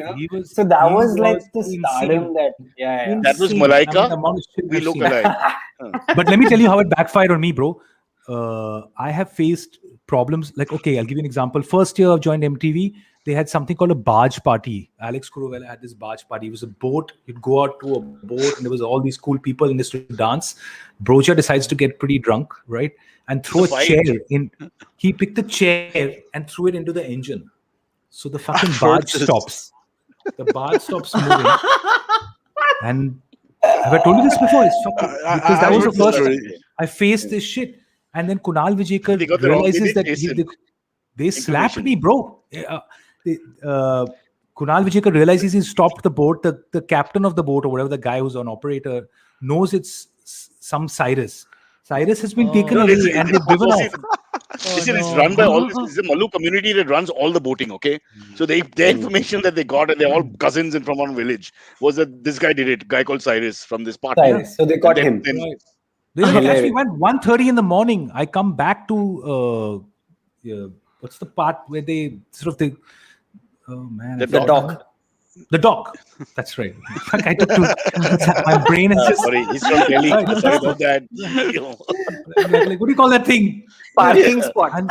So that was like the stardom that. That was Malaika. We look alike. But let me tell you how it backfired on me, bro. I have faced problems. Like, okay, I'll give you an example. First year I've joined MTV. They had something called a barge party. Alex Kuruvella had this barge party. It was a boat. You'd go out to a boat, and there was all these cool people in this to dance. Brocha decides to get pretty drunk, right? And throw a chair in. He picked the chair and threw it into the engine. So the fucking barge stops. The barge stops moving. And have I told you this before? It's fucking, because that was the first time I faced this shit. And then Kunal Vijayekar realizes that they slapped me, bro. Kunal Vijayekar realizes he stopped the boat. The captain of the boat or whatever, the guy who's an operator, knows it's some Cyrus. Cyrus has been taken No, away it's and they've driven off. Listen, it's run by all this. It's a Malu community that runs all the boating. Okay, so their information that they got, and they're all cousins and from one village, was that this guy did it. Guy called Cyrus from this party. Cyrus. So they got him. They like, actually went 1:30 in the morning. I come back to what's the part where they sort of the the dock. The dock. That's right. I took my brain is just sorry, he's from Delhi. Sorry about that. like, what do you call that thing? Parking spot. And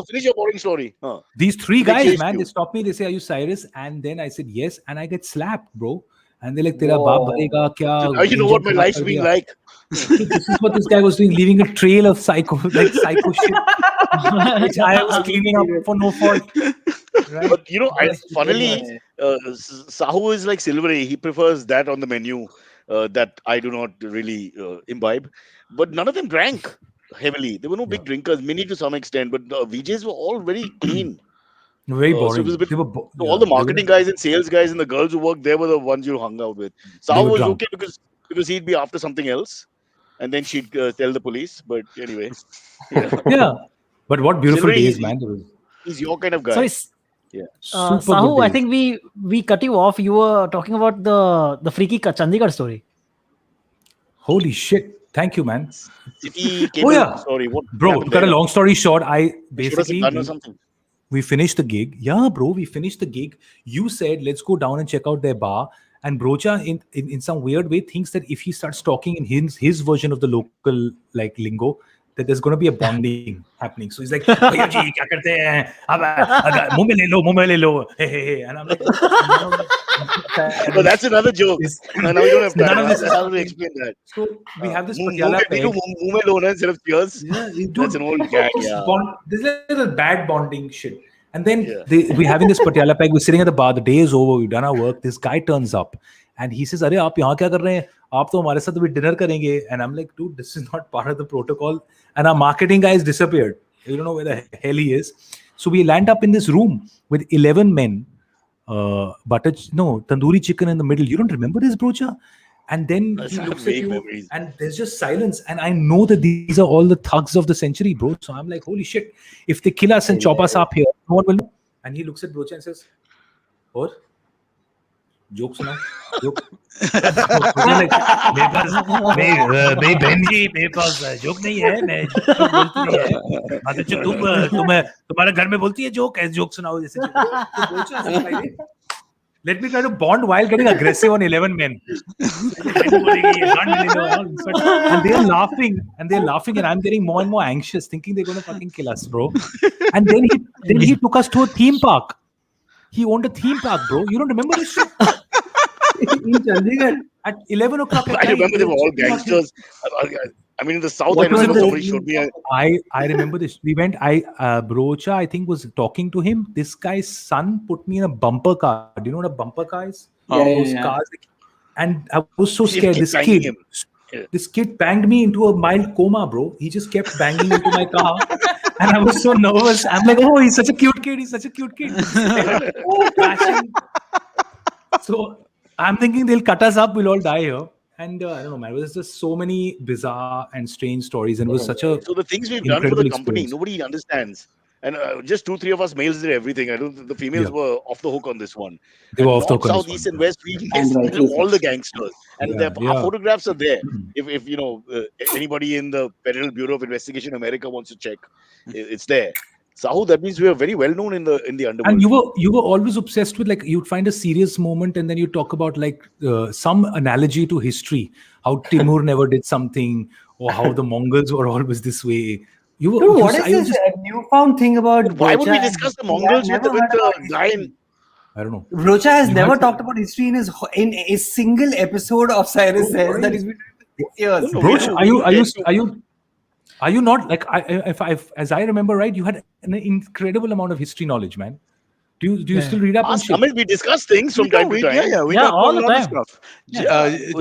Finish your boring story. These three guys, man, they stop me. They say, "Are you Cyrus?" And then I said, "Yes." And I get slapped, bro. And they're like, "Tera baap bharega kya?" You know what my life's been like. This is what this guy was doing, leaving a trail of psycho shit, which I was cleaning up for no fault. Right? But funnily, Sahu is like Silverie. He prefers that on the menu that I do not really imbibe. But none of them drank heavily. There were no big drinkers, Mini to some extent, but the VJs were all very clean. Very boring. So it was a bit, all the marketing guys and sales guys and the girls who worked there were the ones you hung out with. Sahu was okay because he'd be after something else. And then she'd tell the police. But anyway. Yeah. But what beautiful Silverie, days, man. He's your kind of guy. Sorry, yeah. Sahu, I think we cut you off. You were talking about the freaky Chandigarh story. Holy shit. Thank you, man. Sorry, what bro, to cut a long story short, I basically... something. We finished the gig. Yeah, bro, we finished the gig. You said, let's go down and check out their bar. And Brocha, in some weird way, thinks that if he starts talking in his version of the local like lingo, that there's going to be a bonding happening. So he's like, "Bhaiya ji, kya karte hain? Muh mein le lo, hey. And I'm like, but that's another joke. No, we don't have time. None of this is how do we explain that? So we have this patiala peg. Muh mein lo na instead of cheers. Yeah, that's an old gag. Yeah. This is a bad bonding shit. And then we're having this Patiala peg. We're sitting at the bar. The day is over. We've done our work. This guy turns up and he says, "Arey, aap yahan kya kar rahe hain? Aap to hamare sath abhi dinner karenge." And I'm like, "Dude, this is not part of the protocol." And our marketing guy has disappeared. You don't know where the hell he is. So we land up in this room with 11 men. Tandoori chicken in the middle. You don't remember this, Brocha? And then he looks at you and there's just silence. And I know that these are all the thugs of the century, bro. So I'm like, holy shit. If they kill us and chop us up here, no one will know. And he looks at Brocha and says, "Or? Joke सुनाओ." Joke. मेरे बहन जी मेरे पास joke नहीं है, मैं बोलती नहीं है। तुम्हारे घर में बोलती है जोक, ऐसे जोक सुनाओ जैसे। Let me try to bond while getting aggressive on 11 men. And they're laughing, and I'm getting more and more anxious, thinking they're gonna fucking kill us, bro. And then he took us to a theme park. He owned a theme park, bro. You don't remember this shit? In Chandigarh at 11 o'clock at night. I remember they were all gangsters. I mean, in the south, I remember somebody showed me. I remember this. We went. Brocha, I think, was talking to him. This guy's son put me in a bumper car. Do you know what a bumper car is? Those cars. And I was so scared. This kid banged me into a mild coma, bro. He just kept banging into my car. And I was so nervous. I'm like, "Oh, he's such a cute kid. Crashing." So I'm thinking they'll cut us up. We'll all die here. And I don't know, man. It was just so many bizarre and strange stories, and it was such a so the things we've done for the company, nobody understands. And just 2-3 of us males did everything. I don't. The females were off the hook on this one. They were off the hook. South, East, and West. We all the gangsters, and our photographs are there. If anybody in the Federal Bureau of Investigation America wants to check, it's there. Sahu, that means we are very well known in the underworld. And you were always obsessed with, like, you'd find a serious moment and then you talk about like some analogy to history, how Timur never did something, or how the Mongols were always this way. What is this newfound thing about? Why would we discuss the Mongols with the guy in? I don't know. Brocha has never talked about history in a single episode of Cyrus Says that he's been doing for years. Brocha, are you not like as I remember right? You had an incredible amount of history knowledge, man. Do you still read up on shit? I mean, we discuss things from time to time. We talk all the time.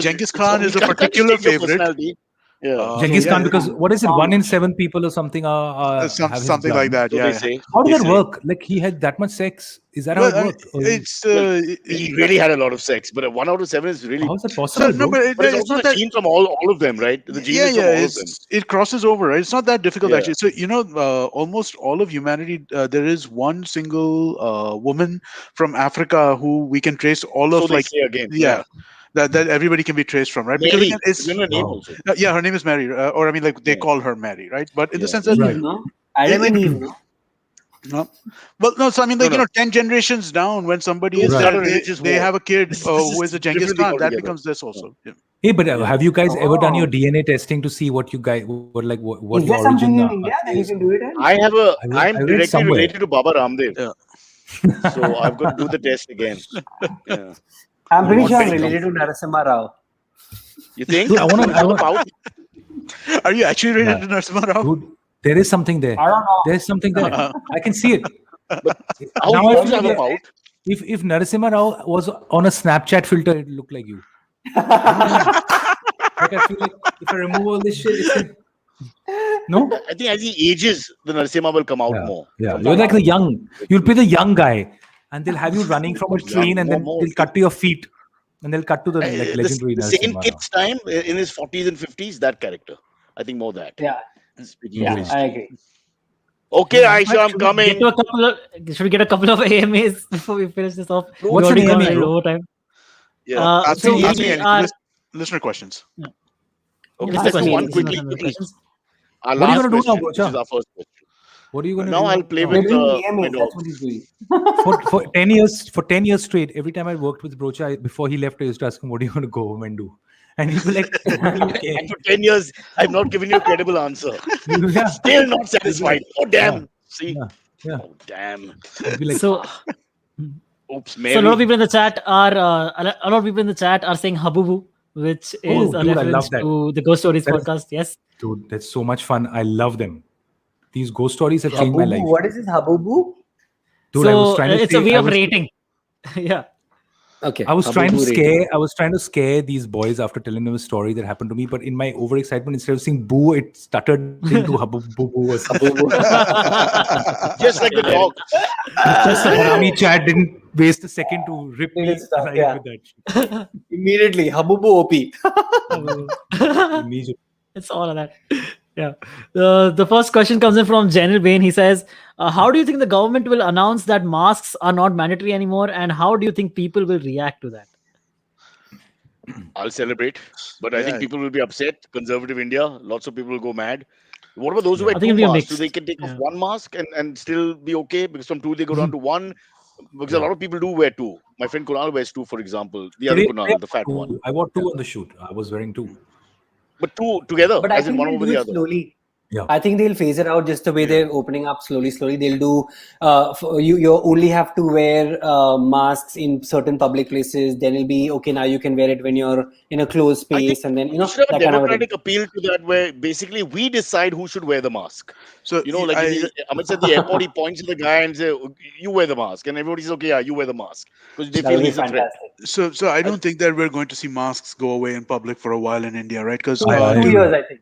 Genghis Khan is a particular favorite. Genghis yeah, Khan, because what is it? 1 in 7 people or something have his something blood. like that. So Yeah. they say. How They did that say. work? Like he had that much sex? Is that how Well, it worked? it's He really had a lot of sex, but 1 out of 7 is really. How is that so possible, no, bro? but But it's it's also not the that. gene from all of them, right? The gene Yeah, is from yeah, all of them. it crosses over, right? It's not that difficult Yeah. actually. So almost all of humanity, there is one single woman from Africa who we can trace all So of, they like, say again. yeah, that everybody can be traced from, right? Because Mary. again, it's Remember her name Wow. also. yeah, her name is Mary, or I mean, like they Yeah. call her Mary, right? But in the Yeah. sense that Eve, Right. no? Adam and Eve, no? no. Well, no. So I mean, No, like, no. 10 generations down, when somebody is Those Right. start there, a religious they war. have a kid This who is is a Genghis differently Khan. That altogether. becomes this also. Yeah. Hey, but Yeah. have you guys ever done your Oh. DNA testing to see what you guys what Is your there something origin in India that you is? can do it in? I'm I read directly somewhere. related to Baba Ramdev. Yeah. So I've got to do the test again. Yeah. I'm pretty Not sure I'm very related to comfortable. Narasimha Rao. You think? Dude, I want From to. the pout? Are you actually Yeah. related to Narasimha Rao? Dude, there is something there. I don't know. There's something there. I can see it. But how Now you I also feel have a like pout? if Narasimha Rao was on a Snapchat filter, it looked like you. Like I feel like if I remove all this shit, it's like no. I think as he ages, the Narasimha will come out Yeah, more. yeah. From You're the like the pout. young. You'll be the young guy, and they'll have you running from a Young, train, and then more. they'll cut to your feet, and they'll cut to the like legendary The same Narasimha Rao. kid's time in his 40s and 50s, that character. I think more that. Yeah, It's pretty yeah, interesting. I agree. Okay, Yeah, Aisha, I'm Should we get coming. to a couple of? Should we get a couple of AMAs before we finish this off? Bro, What's We an already gone AMA, a little bro? over time. Yeah. So Ask we me are. listener questions. Okay, Listener let's do me one questions, quickly. listener questions. Our What are you last gonna do now, question, which is Bocha? our first question. What are you gonna Now do? I'll play now? We're with doing my EMAs. That's dogs. what he's doing. For 10 years straight. Every time I worked with Brocha, before he left, I used to ask him, "What are you gonna go home and do?" And he'd be like, "Okay." And for 10 years, I've not given you a credible answer. Yeah. Still not He'd be satisfied. like, Oh, damn. See? yeah, yeah. Oh, damn. He'd be like, So, Oops, so a lot of Mary. people in the chat are a lot of people in the chat are saying Habubu, which is a dude, I reference love that. to the Ghost Stories That is- podcast. Yes. dude, that's so much fun. I love them. These ghost stories have changed my Habubu, life. what is this Habubu? Dude, I was So trying to it's a say- way I of was- rating. Yeah. Okay. I was trying to Habubu scare. rating. I was trying to scare these boys after telling them a story that happened to me. But in my overexcitement, instead of saying "boo," it stuttered into "habu-boo." Or something. Just like the dog. Just the Harami chat didn't waste a second to rip me Didn't stop, alive yeah. with that shit. Immediately, Habubu OP. Immediately. It's all of that. Yeah. The first question comes in from Janil Bain. He says, how do you think the government will announce that masks are not mandatory anymore? And how do you think people will react to that? I'll celebrate. But I think Yeah. people will be upset. Conservative India, lots of people will go mad. What about those who Yeah. wear I think two it'll be a masks? So mix. they can take off Yeah. one mask and still be okay? Because from two, they go down to one. Because a Yeah. lot of people do wear two. My friend Kunal wears two, for example. The other Today, Kunal, the fat one. I wore two on the shoot. I was wearing two. But two together, But I as in think one they'll over do the it other. slowly. Yeah. I think they'll phase it out just the way Yeah. they're opening up slowly. They'll do. You only have to wear masks in certain public places. Then it'll be okay. Now you can wear it when you're in a closed I think space, and then we should have a that kind of a thing. democratic appeal to that, where basically we decide who should wear the mask. So Like Amit at the airport, he points at the guy and says, "You wear the mask," and everybody says, "Okay, yeah, you wear the mask," because they That feel would be he's a threat. fantastic. so I don't think that we're going to see masks go away in public for a while in India, right? Because I 2 agree. years, I think.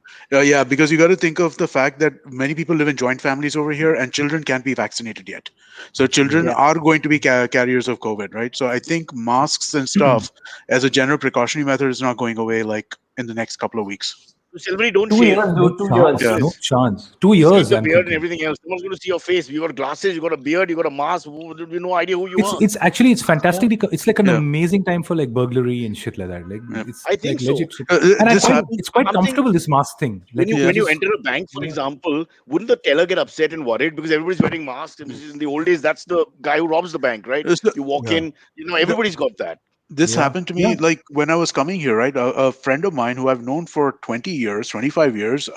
yeah, because you got to think of the fact that many people live in joint families over here, and children can't be vaccinated yet. So children Yeah. are going to be carriers of COVID, right? So I think masks and stuff as a general precautionary method is not going away like in the next couple of weeks. So Silverie, don't 2 shave. years, No dude. 2 chance. years. Yeah. No chance. 2 Leave years. the I'm beard and thinking. everything else. Someone's going to see your face. You got glasses, you got a beard, you got a mask. You no idea who you are. It's actually fantastic. It's like an Yeah. amazing time for like burglary and shit like that. Like Yeah. it's I think like so. legit shit. Uh, And this it's quite something- comfortable, this mask thing. When Like you you when you just- enter a bank, for Yeah. example, wouldn't the teller get upset and worried because everybody's wearing masks? In the old days, that's the guy who robs the bank, right? So- You walk Yeah. in, everybody's got that. This Yeah. happened to me Yeah. like when I was coming here, right? A friend of mine who I've known for 20 years, 25 years,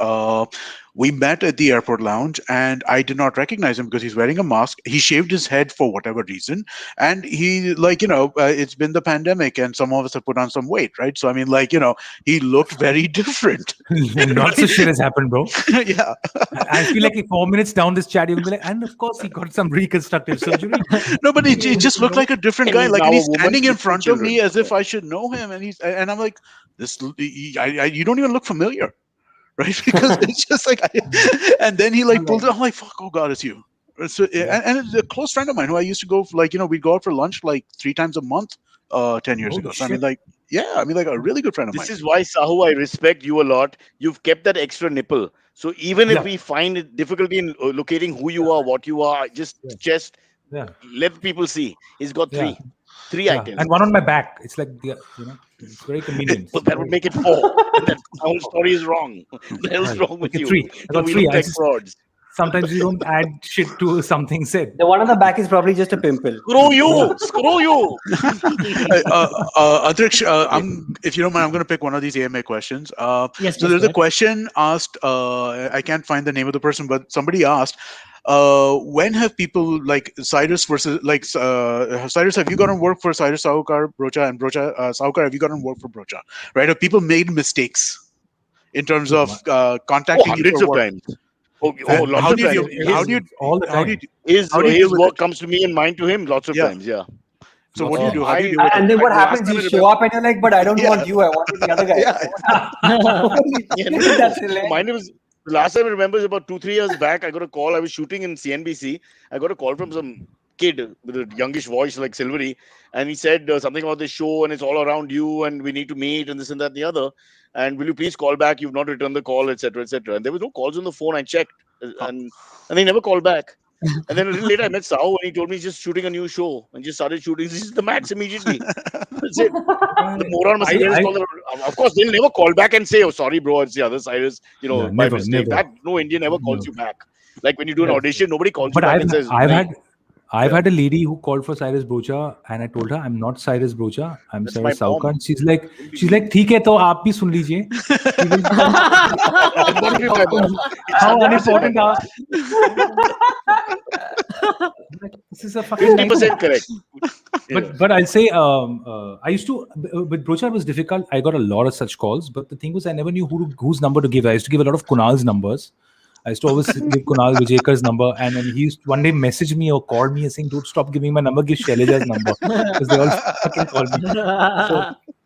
we met at the airport lounge and I did not recognize him because he's wearing a mask. He shaved his head for whatever reason. And he, it's been the pandemic and some of us have put on some weight, right? So, I mean, he looked very different. Lots of shit has happened, bro. Yeah. I feel like in 4 minutes down this chat, you're gonna be like, and of course he got some reconstructive surgery. No, but he just looked like a different And guy. he's Like, now and a he's woman standing in with two front of me children. as if I should know him. And I'm like, you don't even look familiar. right? Because it's just like, and then he like pulls it. I'm like, fuck, oh god, it's you. So, and it's a close friend of mine who I used to go, like, we'd go out for lunch like 3 times a month 10 years ago. So I mean, like, a really good friend of mine. This is why, Sahu, I respect you a lot. You've kept that extra nipple. So even if we find it difficulty in locating who you are, what you are, just let people see. He's got three items. And one on my back. It's like, it's very convenient. But that would make it 4. That whole story is wrong. The hell's wrong with you? 3. I got 3. Frauds. Sometimes you don't add shit to something said. The one on the back is probably just a pimple. Screw you! Screw you! Antariksh, if you don't mind, I'm going to pick one of these AMA questions. Yes. So there's a question asked. I can't find the name of the person, but somebody asked, when have people like Cyrus versus like Cyrus, have you gone and worked for Cyrus Sahukar, Brocha, and Brocha Sahukar, have you gone and worked for Brocha? Right? Have people made mistakes in terms of contacting you hundreds for of work? times. Lots of times. How do you all the time? His work comes to me and mine to him lots of times. Yeah. So what do you do? How do you do with And then what happens? You show up and you're like, but I don't want you. I want the other guy. That's hilarious. Mine was the last time I remember is about 2-3 years back. I got a call. I was shooting in CNBC. I got a call from some kid with a youngish voice like Silverie, and he said something about the show and it's all around you and we need to meet and this and that and the other. And will you please call back? You've not returned the call, etc., etc. And there was no calls on the phone. I checked, and they never called back. And then a little later, I met Sahu, and he told me he's just shooting a new show and just started shooting. This is the max immediately. That's it. The moron must of course, they'll never call back and say, "Oh, sorry, bro, it's the other Cyrus." By mistake. That no Indian ever calls you back. Like when you do an audition, nobody calls you back and says, I've had a lady who called for Cyrus Brocha, and I told her I'm not Cyrus Brocha, I'm Cyrus Sahukar. And she's like, ठीक है तो आप भी सुन लीजिए. How unimportant are? This is a fucking 50% correct. But I'll say I used to with Brocha it was difficult. I got a lot of such calls, but the thing was I never knew whose number to give. I used to give a lot of Kunal's numbers. I used to always give Kunal Vijaykar's number, and then he used to one day message me or call me and saying, "Dude, stop giving my number, give Shailaja's number," because they all fucking call me.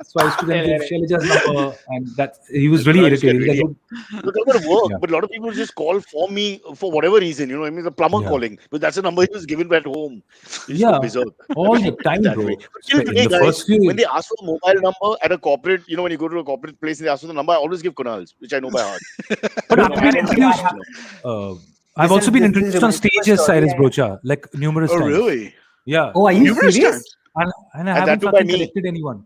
So I used to then give Shailaja's number, and that he was really irritated. But that would work. But a lot of people just call for me for whatever reason. I mean, the plumber calling, but that's a number he was given at home. All the time, bro. Till today, guys, when they ask for a mobile number at a corporate, when you go to a corporate place and they ask for the number, I always give Kunal's, which I know by heart. But I've been introduced. I've also been introduced on stage as Cyrus Brocha, like numerous times. Oh, really? Yeah. Oh, are you serious? And I haven't fucking corrected anyone.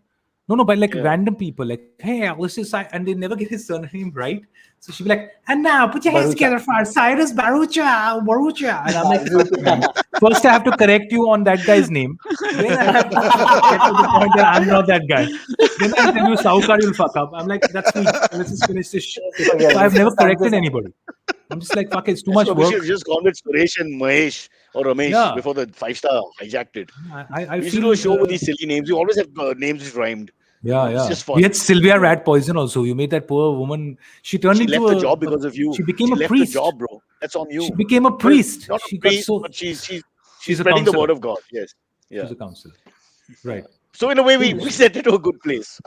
No, by like random people, like, hey, this is and they never get his surname right. So she'll be like, and now put your hands together for Cyrus Barucha. And I'm like, first I have to correct you on that guy's name. Then I have to get to the point that I'm not that guy. Then I tell you Sahukar, you'll fuck up. I'm like, that's me. Let's just finish this shit. So I've never corrected anybody. I'm just like, fuck, it's too much work. We should just call it Suresh and Mahesh or Ramesh before the 5-star hijacked it. We should do a show with these silly names. You always have names which rhymed. Yeah. It's just fun. We had Sylvia Rat Poison also. You made that poor woman. She left the job because of you. She became a priest. Left the job, bro. That's on you. She became a priest. Not a priest, but she's spreading the word of God. Yes. Yeah. She's a counselor. Right. So in a way, we sent it to a good place.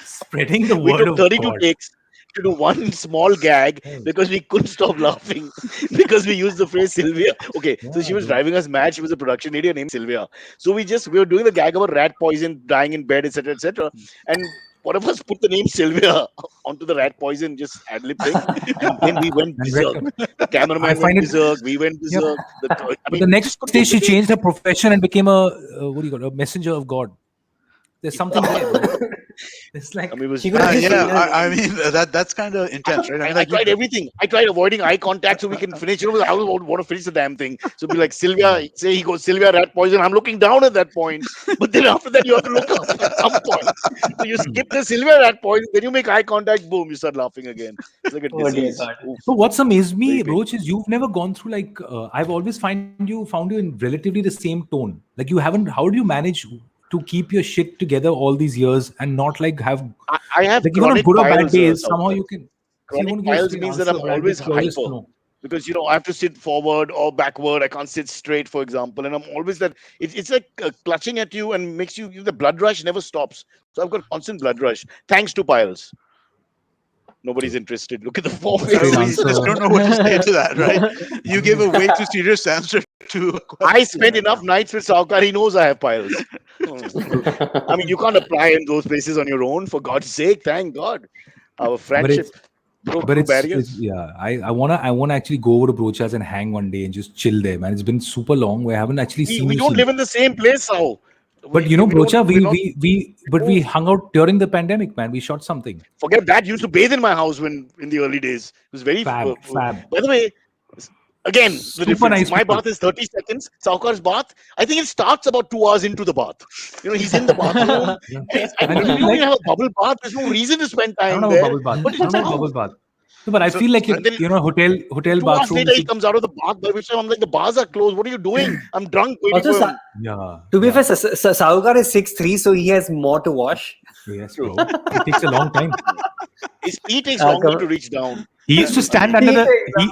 Spreading the word of God. We took 32 takes to do one small gag because we couldn't stop laughing because we used the phrase Sylvia. Okay, so she was driving us mad. She was a production lady named Sylvia. So we were doing the gag about rat poison, dying in bed, etc., etc. And one of us put the name Sylvia onto the rat poison, just ad-lib thing, and then we went berserk. The cameraman went berserk. We went berserk. But the next day, she changed her profession and became a messenger of God. There's something there. It's like that's kind of intense, right? I tried everything. I tried avoiding eye contact so we can finish. I want to finish the damn thing. So be like Sylvia, say he goes Sylvia rat poison. I'm looking down at that point, but then after that you have to look up at some point. So you skip the Sylvia rat poison, then you make eye contact. Boom, you start laughing again. It's like a disease. So what's amazed me, Roach, is you've never gone through like I've always found you in relatively the same tone. Like you haven't. How do you manage to keep your shit together all these years and not like have I have like even on good or bad days somehow you can chronic piles means that I'm always hyper because I have to sit forward or backward. I can't sit straight, for example, and I'm always that it's like clutching at you and makes you the blood rush never stops. So I've got constant blood rush thanks to piles. Nobody's interested. Look at the four Straight faces. We answer. just don't know what to say to that, right? You gave a way too serious answer to a question. I spent enough nights with Sahukar. He knows I have piles. I mean, you can't apply in those places on your own. For God's sake, thank God. Our friendship broke But through it's barriers. yeah. I wanna actually go over to Brochas and hang one day and just chill there, man. It's been super long. We haven't actually seen We you don't since. live in the same place, Sao. But you know, Brocha, we're not- we hung out during the pandemic, man. We shot something. forget that. You used to bathe in my house when in the early days. It was very Fab. By the way, again, the Super difference. nice My people. bath is 30 seconds. Saukar's bath, I think it starts about 2 hours into the bath. He's in the bathroom. And You you don't like- even have a bubble bath. There's no reason to spend I time don't have there. a bubble bath. But I don't have a bubble bath. No, but I So- feel like and then hotel 2 hours bathroom. later, he comes out of the bath, by which time I'm like, the bars are closed. What are you doing? I'm drunk waiting Also, for him. Yeah. To be fair, Sahukar is 6'3", so he has more to wash. Yes, bro. It takes a long time. His pee takes longer come- to reach down. He used to stand under the. He-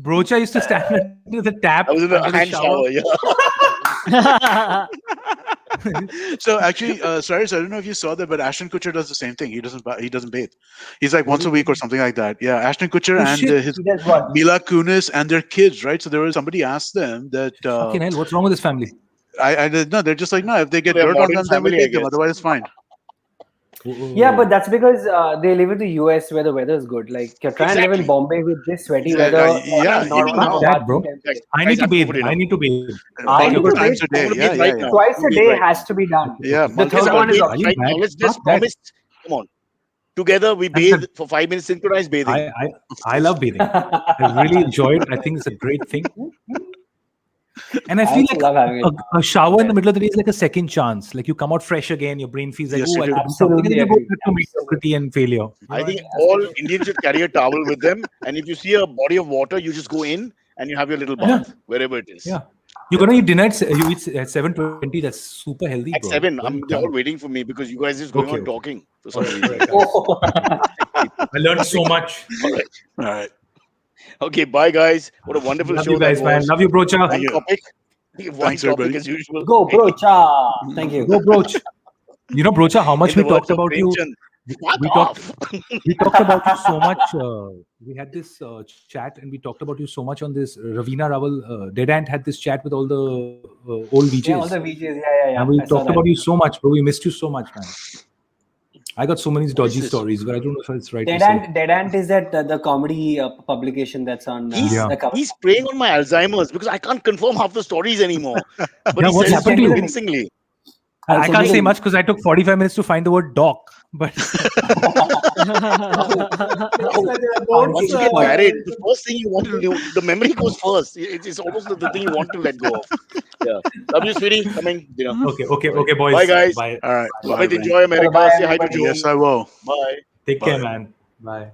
Brocha used to stand under the tap. I was in the under hand shower. Yeah. So actually, Cyrus, I don't know if you saw that, but Ashton Kutcher does the same thing. He doesn't bathe. He's like once a week or something like that. Yeah, Ashton Kutcher Oh, and shit. his He does what? Mila Kunis and their kids, right? So there was somebody asked them that. Fucking hell, what's wrong with this family? I did no. They're just like no. If they get They're dirt on modern them, then we family, I take them. guess. Otherwise, it's fine. Yeah, but that's because they live in the US where the weather is good. Like, you're trying to live in Exactly. Bombay with this sweaty Yeah, weather. yeah, not even not now. That, bro. temperature. I need to Guys, bathe. I'm I need to bathe. I need Multiple to times bathe. a day. I'm gonna Yeah, bathe yeah, right yeah. now. Twice a Bathe day right now. has to be done. Yeah, The multiple third Guys, one I'll is bathe Are you right now. mad? Let's just Fuck that. promise. Come on. Together, we And bathe for 5 minutes, synchronized bathing. I love bathing. I really enjoy it. I think it's a great thing. And I feel also love having like it. a shower in the middle of the day is like a second chance. Like you come out fresh again, your brain feels like, Yes, oh, you I do. can do something. And then you go Absolutely back to mediocrity and failure. I think all Indians should carry a towel with them. And if you see a body of water, you just go in and you have your little bath, wherever it is. Yeah. You're gonna eat dinner you eat at 7:20. That's super healthy, At bro. 7, Well they're all done. waiting for me because you guys is going Okay, on okay. talking for some reason. I learned so much. All right. All right. Okay, bye, guys. What a wonderful Love show you guys, that man. was. Love you, Brocha. One topic. One Thanks, topic everybody. as usual. Go, Brocha. Thank you. Go, Broch. You know, Brocha, how much In we the words talked of about you. Premchand, fuck We off. We talked about you so much. We had this chat and we talked about you so much on this. Ravina Rawal, Dead Ant had this chat with all the old VJs. Yeah, all the VJs. Yeah. And we I saw talked that. about you so much, bro. We missed you so much, man. I got so many dodgy this? stories, but I don't know if it's right Dead to say. Ant is that the comedy publication that's on He's, the cover. he's preying on my Alzheimer's because I can't confirm half the stories anymore. But Yeah, he what's says it happened to you? convincingly. I can't say much because I took 45 minutes to find the word doc. But Once you get married, the first thing you want to do, the memory goes first. It's almost the thing you want to let go of. Yeah. Love you, sweetie. Coming. okay, boys. Bye, guys. Bye. All right. Love Bye, it. man. Enjoy America. Bye, Say hi to everybody. Joe. Yes, I will. Bye. Take care, Bye. man. Bye.